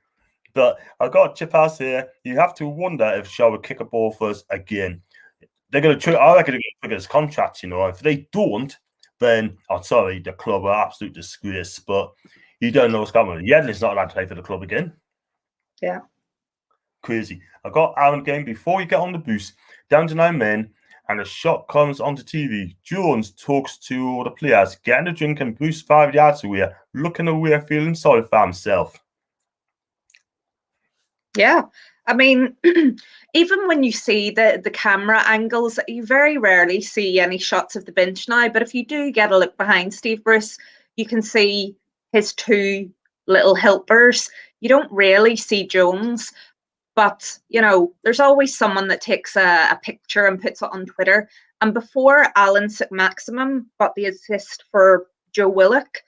But I got Chip House here. You have to wonder if Shaw will kick a ball for us again. They're going to trigger. I reckon they're going to trigger his contract. If they don't, then I'm sorry, the club are absolute disgrace. But you don't know what's coming. Yedlin's not allowed to play for the club again. Yeah. Crazy. I got Aaron game before you get on the boost. Down to 9 men, and a shot comes onto TV. Jones talks to the players, getting a drink and Bruce 5 yards away, looking away, feeling sorry for himself. Yeah. I mean, even when you see the camera angles, you very rarely see any shots of the bench now. But if you do get a look behind Steve Bruce, you can see his 2 little helpers. You don't really see Jones. But, there's always someone that takes a picture and puts it on Twitter. And before Alan Maximum got the assist for Joe Willock,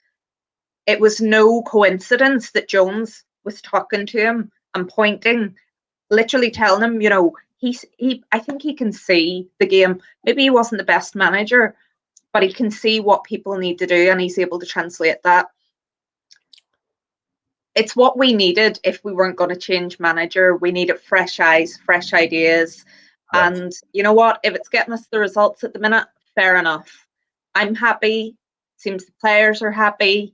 it was no coincidence that Jones was talking to him and pointing, literally telling him, I think he can see the game. Maybe he wasn't the best manager, but he can see what people need to do and he's able to translate that. It's what we needed if we weren't going to change manager. We needed fresh eyes, fresh ideas. Right. And you know what? If it's getting us the results at the minute, fair enough. I'm happy Seems the players are happy.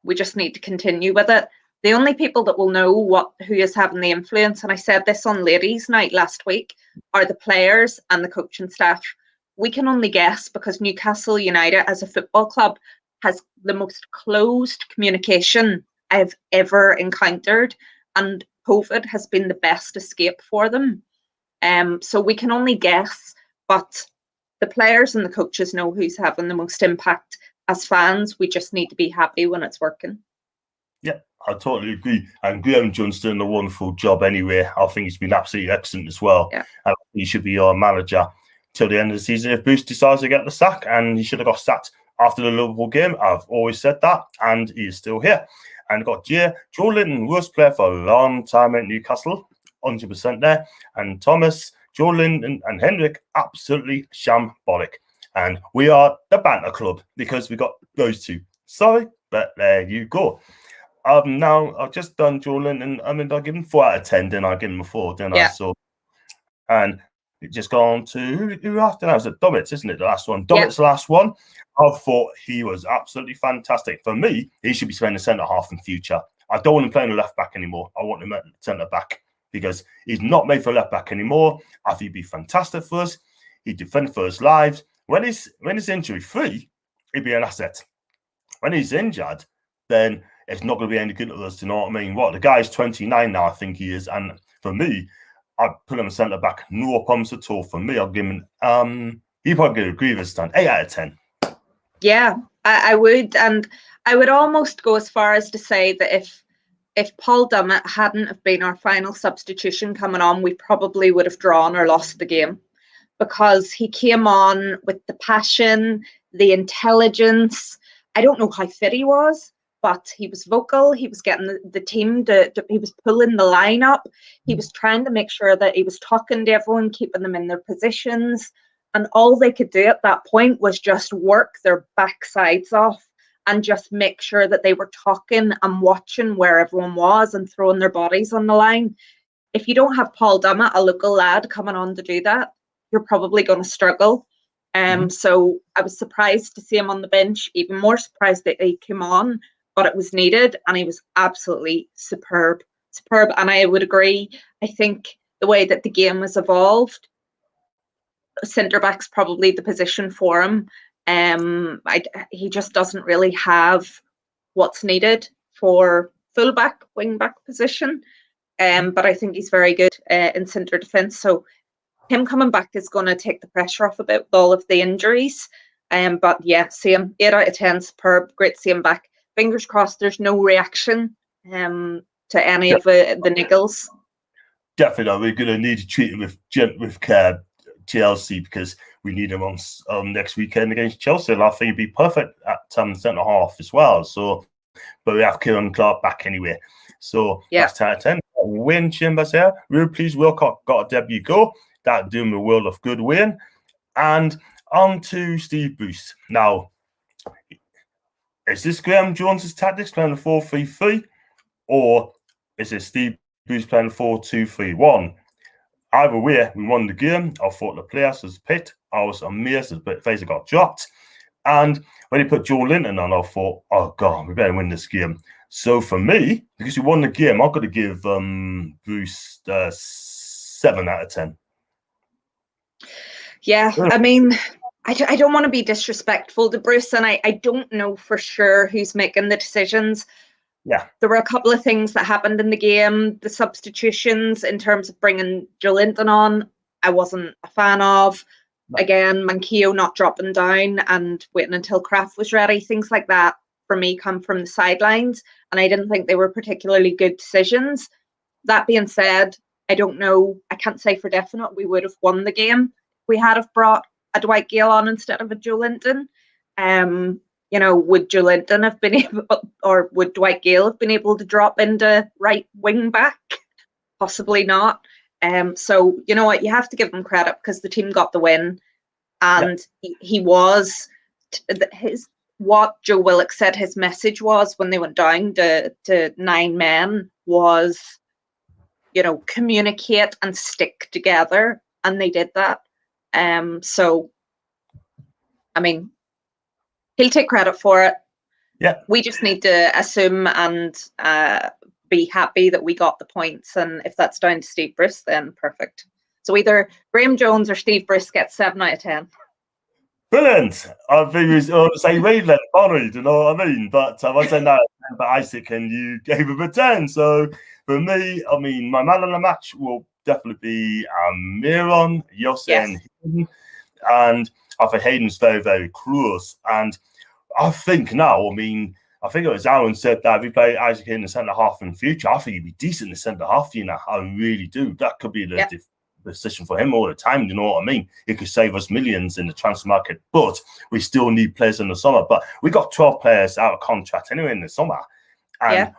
We just need to continue with it. The only people that will know who is having the influence, and I said this on ladies' night last week, are the players and the coaching staff. We can only guess because Newcastle United as a football club has the most closed communication I've ever encountered, and COVID has been the best escape for them. So we can only guess, but the players and the coaches know who's having the most impact. As fans, we just need to be happy when it's working. Yeah, I totally agree. And Graham John's done a wonderful job anyway. I think he's been absolutely excellent as well. Yeah. And he should be our manager till the end of the season if Bruce decides to get the sack. And he should have got sacked after the Liverpool game. I've always said that. And he is still here. And got Joe Linton, worst player for a long time at Newcastle, 100% there. And Thomas, Joe Linton and Henrik, absolutely shambolic. And we are the banter club because we got those two. Sorry, but there you go. Now I've just done Joe Linton. I mean, I give him 4 out of 10. Then I give him a 4. Then I saw, and it just gone to who after that? Was it Dobbits, isn't it? The last one. Dobbits, the last one. I thought he was absolutely fantastic. For me, he should be playing the centre half in future. I don't want him playing the left back anymore. I want him at centre back because he's not made for left back anymore. I think he'd be fantastic for us. He'd defend for his lives. When he's injury free, he'd be an asset. When he's injured, then it's not going to be any good to us. You know what I mean? The guy's 29 now, I think he is. And for me, I'd put him a centre back. No problems at all. For me, I'll give him. He probably get a grievous stand. 8 out of 10. Yeah, I would, and I would almost go as far as to say that if Paul Dummett hadn't have been our final substitution coming on, we probably would have drawn or lost the game, because he came on with the passion, the intelligence. I don't know how fit he was, but he was vocal. He was getting the team he was pulling the line up. He was trying to make sure that he was talking to everyone, keeping them in their positions. And all they could do at that point was just work their backsides off and just make sure that they were talking and watching where everyone was and throwing their bodies on the line. If you don't have Paul Dummett, a local lad, coming on to do that, you're probably going to struggle. So I was surprised to see him on the bench, even more surprised that he came on, but it was needed, and he was absolutely superb. And I would agree. I think the way that the game has evolved, centre back's probably the position for him. He just doesn't really have what's needed for fullback, wing back position. But I think he's very good in centre defence. So him coming back is going to take the pressure off a bit with all of the injuries. But yeah, see him 8 out of 10, superb. Great to see him back. Fingers crossed there's no reaction to any of the niggles. Definitely, we're going to need to treat him with care, Chelsea, because we need him on next weekend against Chelsea. And I think he'd be perfect at centre half as well. So, but we have Kieran Clark back anyway. So that's 10 out of 10. Win Chambers here. Really pleased Wilcock got a debut goal. That doing the world of good win. And on to Steve Bruce. Now, is this Graham Jones's tactics playing the 4-3-3, or is it Steve Bruce playing 4-2-3-1? Either way, we won the game. I thought the players was pit. I was amazed that Fraser got dropped. And when he put Joe Linton on, I thought, oh God, we better win this game. So for me, because we won the game, I've got to give Bruce 7 out of 10. Yeah, I mean, I don't want to be disrespectful to Bruce, and I don't know for sure who's making the decisions. Yeah, there were a couple of things that happened in the game. The substitutions in terms of bringing Joe Linton on, I wasn't a fan of. No. Again, Manquillo not dropping down and waiting until Kraft was ready. Things like that, for me, come from the sidelines, and I didn't think they were particularly good decisions. That being said, I don't know. I can't say for definite we would have won the game if we had have brought a Dwight Gale on instead of a Joe Linton. Would Joe Linton have been able, or would Dwight Gale have been able to drop into right wing back? Possibly not. So you know what, you have to give them credit because the team got the win, and he was what Joe Willock said his message was when they went down to 9 men was, communicate and stick together, and they did that. So, I mean, He'll take credit for it. Yeah. We just need to assume and be happy that we got the points. And if that's down to Steve Bruce, then perfect. So either Graham Jones or Steve Bruce gets 7 out of 10. Brilliant. I think we was say Raidland, Bonnie, do you know what I mean? But I said no, but Isaac and you gave him a 10. So for me, I mean, my man of the match will definitely be Miron, Yossi, and Hayden. And I think Hayden's very, very close. And I think now, I mean, I think it was Aaron said that if we play Isaac in the centre half in the future, I think he'd be decent in the centre half, you know. I really do. That could be the position for him all the time, you know what I mean? It could save us millions in the transfer market, but we still need players in the summer. But we got 12 players out of contract anyway in the summer. And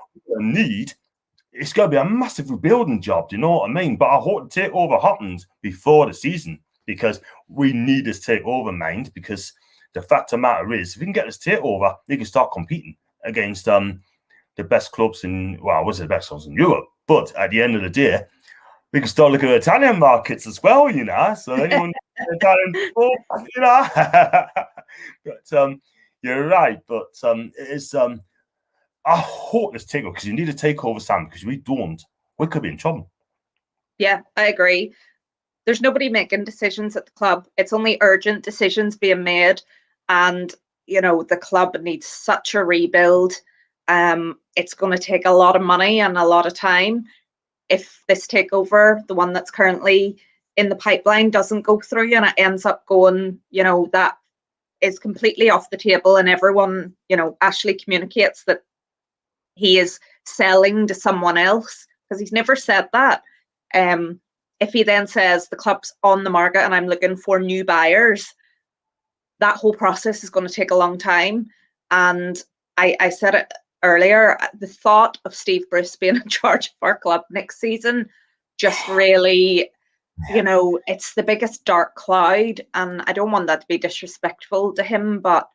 it's going to be a massive rebuilding job, do you know what I mean? But I hope the takeover happens before the season because we need this takeover, mind, because the fact of the matter is, if we can get this takeover, we can start competing against the best clubs in, well, I was the best clubs in Europe. But at the end of the day, we can start looking at Italian markets as well, you know. So anyone Italian football, you know. But you're right. But it is. I hope this takeover because you need a takeover, Sam. Because we don't, we could be in trouble. Yeah, I agree. There's nobody making decisions at the club. It's only urgent decisions being made, and you know the club needs such a rebuild. It's going to take a lot of money and a lot of time. If this takeover, the one that's currently in the pipeline, doesn't go through and it ends up going, you know, that is completely off the table and everyone, you know, Ashley communicates that he is selling to someone else because he's never said that. If he then says the club's on the market and I'm looking for new buyers, that whole process is going to take a long time. And I said it earlier, the thought of Steve Bruce being in charge of our club next season just really, you know, it's the biggest dark cloud. And I don't want that to be disrespectful to him, but,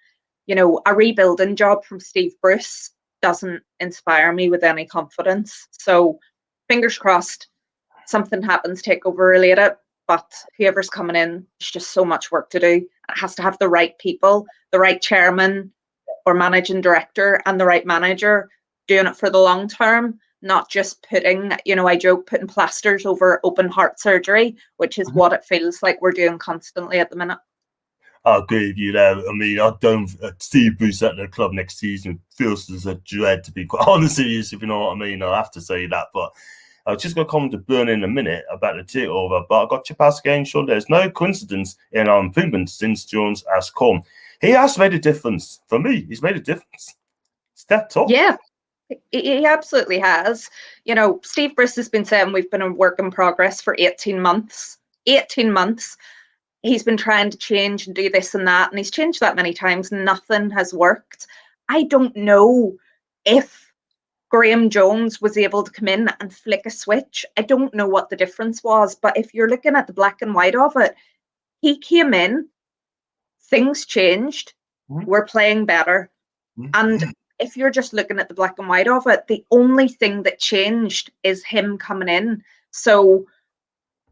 you know, a rebuilding job from Steve Bruce doesn't inspire me with any confidence. So fingers crossed something happens, takeover related, but whoever's coming in, there's just so much work to do. It has to have the right people, the right chairman or managing director and the right manager doing it for the long term, not just putting, you know, I joke, putting plasters over open heart surgery, which is what it feels like we're doing constantly at the minute. I agree with you there. I mean, I don't. Steve Bruce at the club next season feels as a dread, to be quite honest with you, if you know what I mean. I have to say that. But I was just going to come to Burn in a minute about the takeover. But I got your pass again, Sean. There's no coincidence in our improvement since Jones has come. He has made a difference. For me, he's made a difference. Stepped up. Yeah, he absolutely has. You know, Steve Bruce has been saying we've been a work in progress for 18 months. 18 months. He's been trying to change and do this and that, and he's changed that many times. Nothing has worked. I don't know if Graham Jones was able to come in and flick a switch. I don't know what the difference was, but if you're looking at the black and white of it, he came in, things changed, we're playing better. And if you're just looking at the black and white of it, the only thing that changed is him coming in. So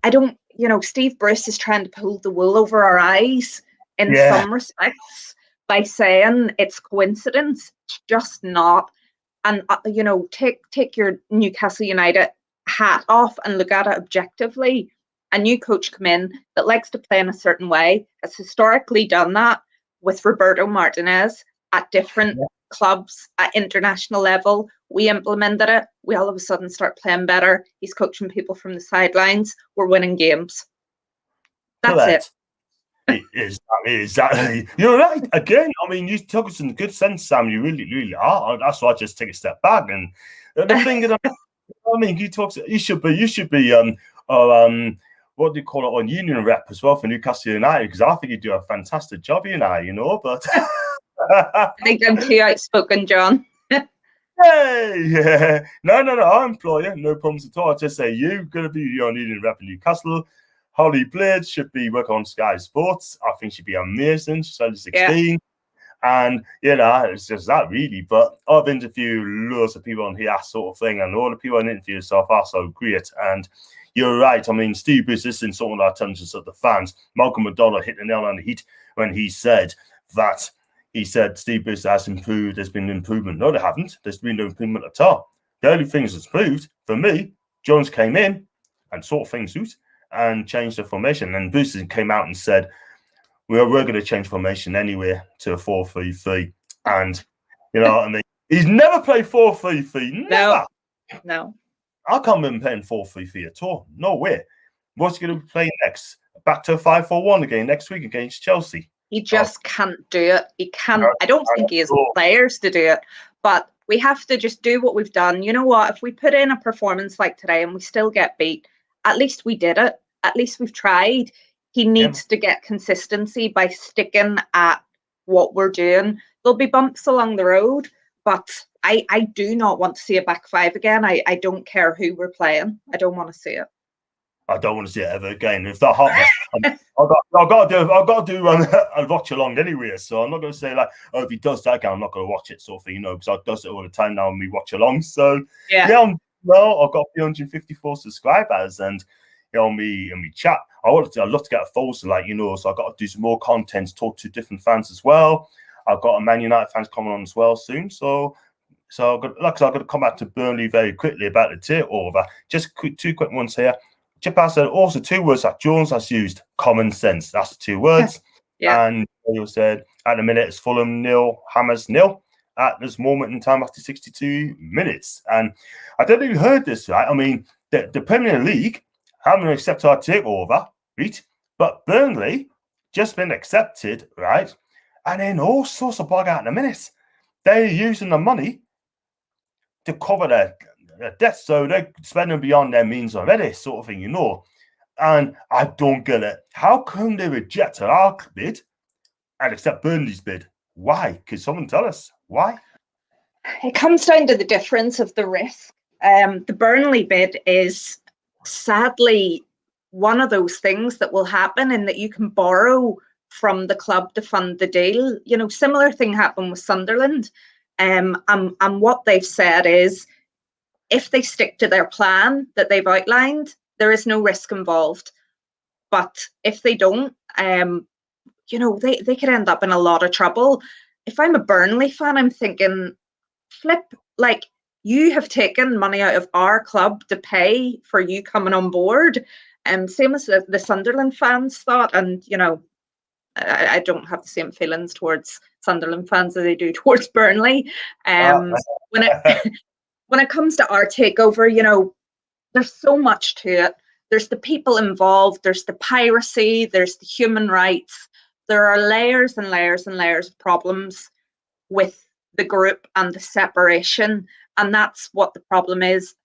I don't, you know, Steve Bruce is trying to pull the wool over our eyes in some respects by saying it's coincidence. It's just not. And, you know, take your Newcastle United hat off and look at it objectively. A new coach come in that likes to play in a certain way, has historically done that with Roberto Martinez at different clubs at international level. We implemented it. We all of a sudden start playing better. He's coaching people from the sidelines. We're winning games. That's it. Exactly. You're right. Again, I mean, you took us in good sense, Sam. You really, really are. That's why I just take a step back. And the thing that I mean, you should be what do you call it, on union rep as well for Newcastle United, because I think you do a fantastic job, you know. But I think I'm too outspoken, John. Hey, no, I employ you, no problems at all. I just say you're going to be your union rep in Newcastle. Holly Blade should be working on Sky Sports. I think she'd be amazing. She's only 16. And, you know, it's just that really. But I've interviewed loads of people on here, sort of thing. And all the people I interviewed so far are so great. And you're right. I mean, Steve Bruce is in some of our attentions of the fans. Malcolm McDonald hit the nail on the head when he said that, he said Steve Bruce has improved. There's been improvement. No, they haven't. There's been no improvement at all. The only thing that's improved for me, Jones came in and sorted things out and changed the formation. And Bruce came out and said, we're going to change formation anyway to a 4-3-3. And, you know what I mean? He's never played 4-3-3. Never. No. I can't remember playing 4-3-3 at all. No way. What's he going to be playing next? Back to a 5-4-1 again next week against Chelsea. He just can't do it. He can't. I don't think he has the players to do it. But we have to just do what we've done. You know what? If we put in a performance like today and we still get beat, at least we did it. At least we've tried. He needs to get consistency by sticking at what we're doing. There'll be bumps along the road, but I do not want to see a back five again. I don't care who we're playing. I don't want to see it. I don't want to see it ever again. If that happens, I've got to do a watch along anyway. So I'm not going to say like, oh, if he does that again, I'm not going to watch it, sort of thing, you know, because I does it all the time now and we watch along. So I've got 354 subscribers and you know me chat. I'd love to get a folder, like, you know, so I've got to do some more content, talk to different fans as well. I've got a Man United fans coming on as well soon. So I've got to come back to Burnley very quickly about the takeover. Just two quick ones here. Chip has said also 2 words that Jones has used: common sense. That's the 2 words. And he said at the minute it's Fulham 0, Hammers 0 at this moment in time after 62 minutes. And I don't know if you heard this, right? I mean, the Premier League haven't accepted our takeover, right? But Burnley just been accepted, right? And then all sorts of bug out in a minute. They're using the money to cover their debts, so they're spending beyond their means already, sort of thing, you know. And I don't get it. How come they rejected our bid and accept Burnley's bid? Why? Could someone tell us why? It comes down to the difference of the risk. The Burnley bid is sadly one of those things that will happen in that you can borrow from the club to fund the deal. You know, similar thing happened with Sunderland. And what they've said is, if they stick to their plan that they've outlined, there is no risk involved. But if they don't, you know, they could end up in a lot of trouble. If I'm a Burnley fan, I'm thinking, flip, like, you have taken money out of our club to pay for you coming on board. Same as the Sunderland fans thought. And, you know, I don't have the same feelings towards Sunderland fans as I do towards Burnley. When it comes to our takeover, you know, there's so much to it. There's the people involved, there's the piracy, there's the human rights. There are layers and layers and layers of problems with the group and the separation. And that's what the problem is.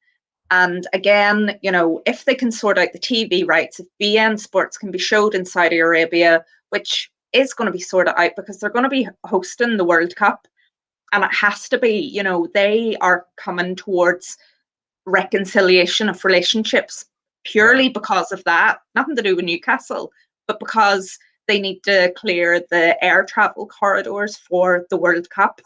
And again, you know, if they can sort out the TV rights, if BN Sports can be showed in Saudi Arabia, which is going to be sorted out because they're going to be hosting the World Cup. And it has to be, you know, they are coming towards reconciliation of relationships purely because of that. Nothing to do with Newcastle, but because they need to clear the air travel corridors for the World Cup.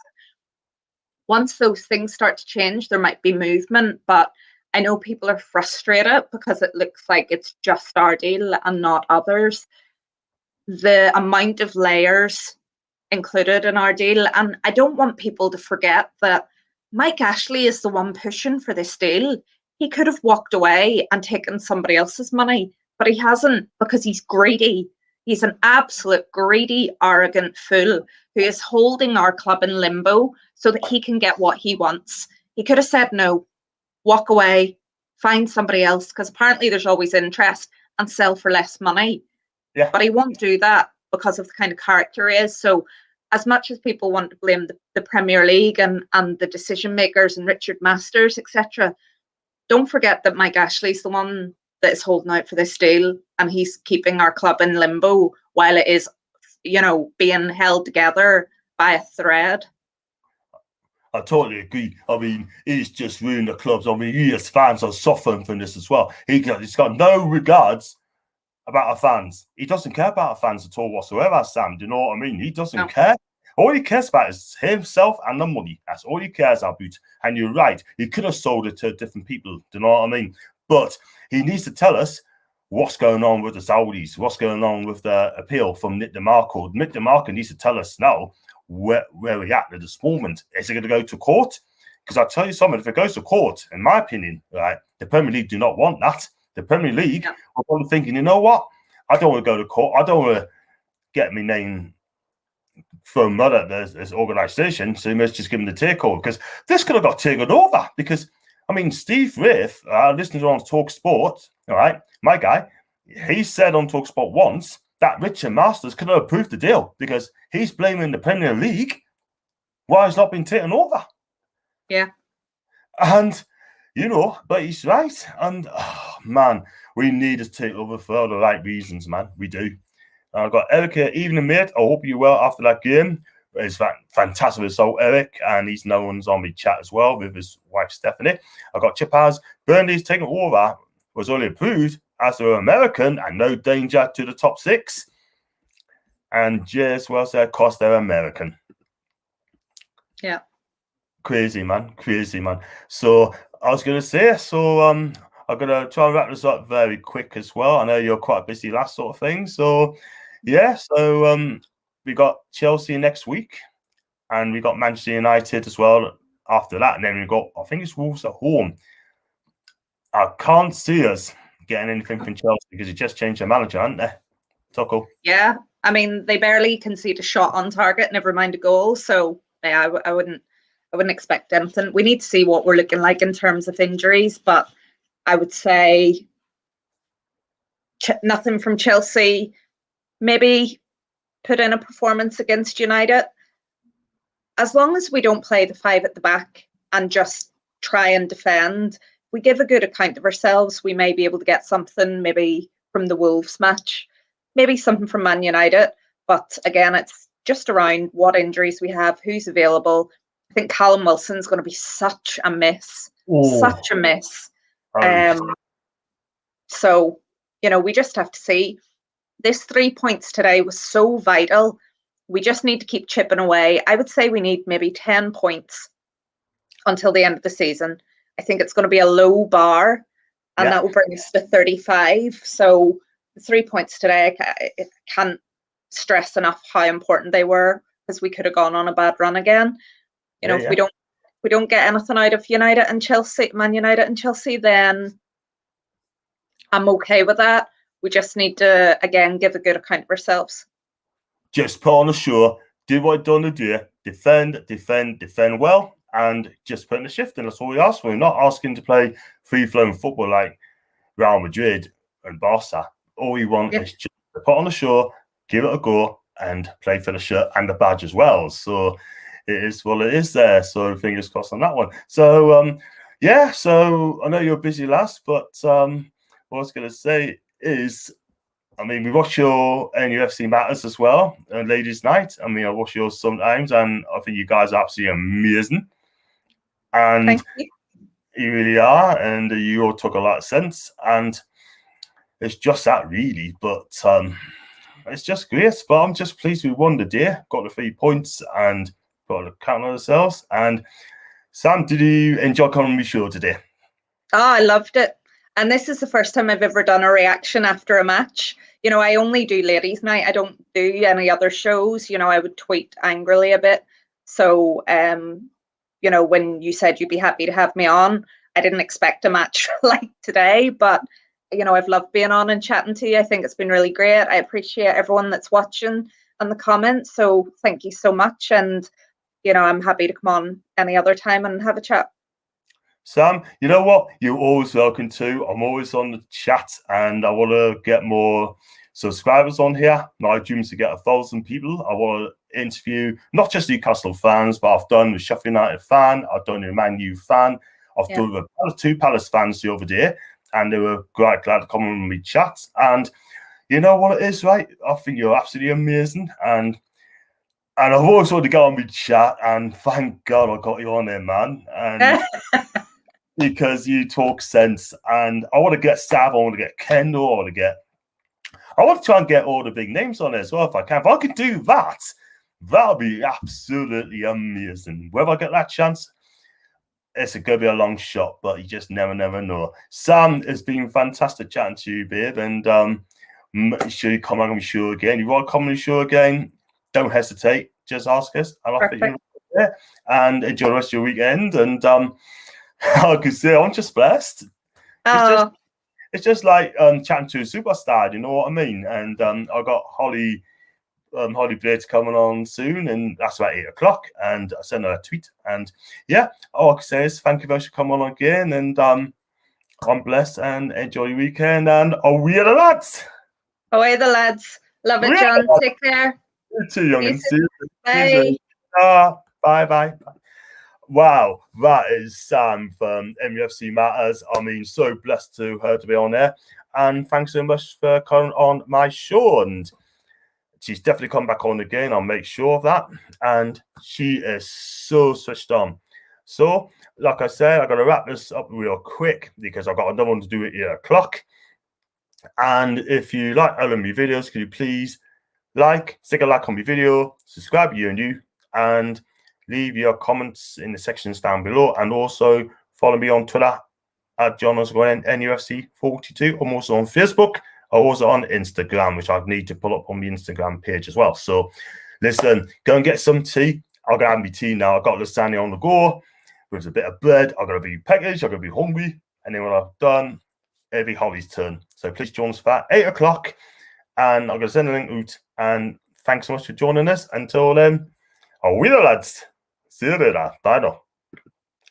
Once those things start to change, there might be movement, but I know people are frustrated because it looks like it's just our deal and not others. The amount of layers included in our deal, and I don't want people to forget that Mike Ashley is the one pushing for this deal. He could have walked away and taken somebody else's money, but he hasn't because he's greedy. He's an absolute greedy, arrogant fool who is holding our club in limbo so that he can get what he wants. He could have said no, walk away, find somebody else, because apparently there's always interest, and sell for less money. Yeah. But he won't do that because of the kind of character he is. So as much as people want to blame the Premier League and the decision makers and Richard Masters, etc., don't forget that Mike Ashley's the one that is holding out for this deal, and he's keeping our club in limbo while it is, you know, being held together by a thread. I totally agree. I mean, he's just ruined the clubs. I mean, he as fans are suffering from this as well. He's got no regards about our fans. He doesn't care about our fans at all whatsoever, Sam. Do you know what I mean? He doesn't care. All he cares about is himself and the money. That's all he cares about. And you're right. He could have sold it to different people. Do you know what I mean? But he needs to tell us what's going on with the Saudis, what's going on with the appeal from Nick DeMarco. Nick DeMarco needs to tell us now where we're at this moment. Is it going to go to court? Because I'll tell you something, if it goes to court, in my opinion, right, the Premier League do not want that. The Premier League are probably thinking, you know what? I don't want to go to court. I don't want to get my name thrown mud at this organisation, so you must just give them the takeover, because this could have got taken over. Because, I mean, Steve Wraith, listening on Talk Sport, all right, my guy, he said on Talk Sport once that Richard Masters could have approved the deal because he's blaming the Premier League why it's not been taken over. Yeah. And, but he's right. And, man, we need to take over for all the right reasons, man. We do. I've got Eric here. Evening, mate. I hope you're well after that game. It's fantastic result, Eric. And he's no one's on my chat as well with his wife, Stephanie. I've got Chipaz. Burnley's taking over. Was only approved as they're American and no danger to the top 6. And Jay as well said, cost they're American. Yeah. Crazy, man. Crazy, man. So I was going to say, I'm going to try and wrap this up very quick as well. I know you're quite busy last sort of thing. So, yeah. So we got Chelsea next week and we got Manchester United as well after that. And then we got, I think it's Wolves at home. I can't see us getting anything from Chelsea because he just changed their manager, haven't they? Tuchel. Yeah. I mean, they barely concede a shot on target, never mind a goal. So, yeah, I wouldn't expect anything. We need to see what we're looking like in terms of injuries, but I would say nothing from Chelsea. Maybe put in a performance against United. As long as we don't play the 5 at the back and just try and defend, we give a good account of ourselves. We may be able to get something maybe from the Wolves match, maybe something from Man United. But again, it's just around what injuries we have, who's available. I think Callum Wilson's going to be such a miss. Such a miss. So, we just have to see. This 3 points today was so vital. We just need to keep chipping away. I would say we need maybe 10 points until the end of the season. I think it's going to be a low bar, and that will bring us to 35. So the 3 points today, I can't stress enough how important they were, because we could have gone on a bad run again. If we don't get anything out of United and Chelsea, Man United and Chelsea, then I'm okay with that. We just need to, again, give a good account of ourselves. Just put on a show, do what you're done to do, defend well, and just put in the shift in. That's all we ask for. We're not asking to play free-flowing football like Real Madrid and Barca. All we want is just to put on a show, give it a go, and play for the shirt and the badge as well. So it is what it is there. So fingers crossed on that one. So, so I know you're busy last, but what I was going to say is, I mean, we watch your NUFC Matters as well, Ladies' Night. I mean, I watch yours sometimes, and I think you guys are absolutely amazing. And you really are, and you all took a lot of sense, and it's just that really. But it's just great. But I'm just pleased we won the day, got the 3 points, and got to count on ourselves. And Sam, did you enjoy coming on the show today? Oh, I loved it. And this is the first time I've ever done a reaction after a match. I only do Ladies' Night. I don't do any other shows. I would tweet angrily a bit. So, when you said you'd be happy to have me on, I didn't expect a match like today. But, I've loved being on and chatting to you. I think it's been really great. I appreciate everyone that's watching and the comments. So thank you so much. And, I'm happy to come on any other time and have a chat. Sam, you know what? You're always welcome to. I'm always on the chat, and I want to get more subscribers on here. My dream is to get 1,000 people. I want to interview not just Newcastle fans, but I've done with Sheffield United fan, I've done with Man U fan, I've done with 2 Palace fans the other day, and they were quite glad to come on with me chat. And you know what it is, right? I think you're absolutely amazing, and I've always wanted to go on with chat, and thank God I got you on there, man. And because you talk sense, and I want to get Sav, I want to get Kendall, I want to try and get all the big names on there as well if I can. If I can do that, that'll be absolutely amazing. Whether I get that chance, it's going to be a long shot, but you just never know. Sam, it's been fantastic chatting to you, babe, and make sure you come on the show again. You want to come on the show again, don't hesitate. just ask us. I'll offer you Perfect. there. And enjoy the rest of your weekend. And I could say I'm just blessed. Oh, It's just like chatting to a superstar, you know what I mean? And I got Holly Blade's coming on soon, and that's about 8 o'clock. And I sent her a tweet, and yeah, all I can say is thank you very much for coming on again, and I'm blessed and enjoy your weekend, and away the lads. away the lads. Love it, John. Take care. You're too young and See you serious. soon. Bye. Bye. Wow, that is Sam from MUFC Matters. I mean, so blessed to her to be on there, and thanks so much for coming on my show. And she's definitely come back on again. I'll make sure of that. And she is so switched on. So, like I said, I've got to wrap this up real quick because I've got another one to do at 8 o'clock. And if you like all of my videos, could you please stick a like on my video, subscribe you and you, and leave your comments in the sections down below. And also follow me on Twitter at JohnNufC42. I'm also on Facebook. I'm also on Instagram, which I need to pull up on the Instagram page as well. So listen, go and get some tea. I'm going to have my tea now. I've got lasagna on the go with a bit of bread. I'm going to be packaged. I'm going to be hungry. And then when I've done, it'll be Holly's turn. So please join us for that 8 o'clock. And I'm going to send a link out. And thanks so much for joining us. Until then, away the lads. See you later. Bye now.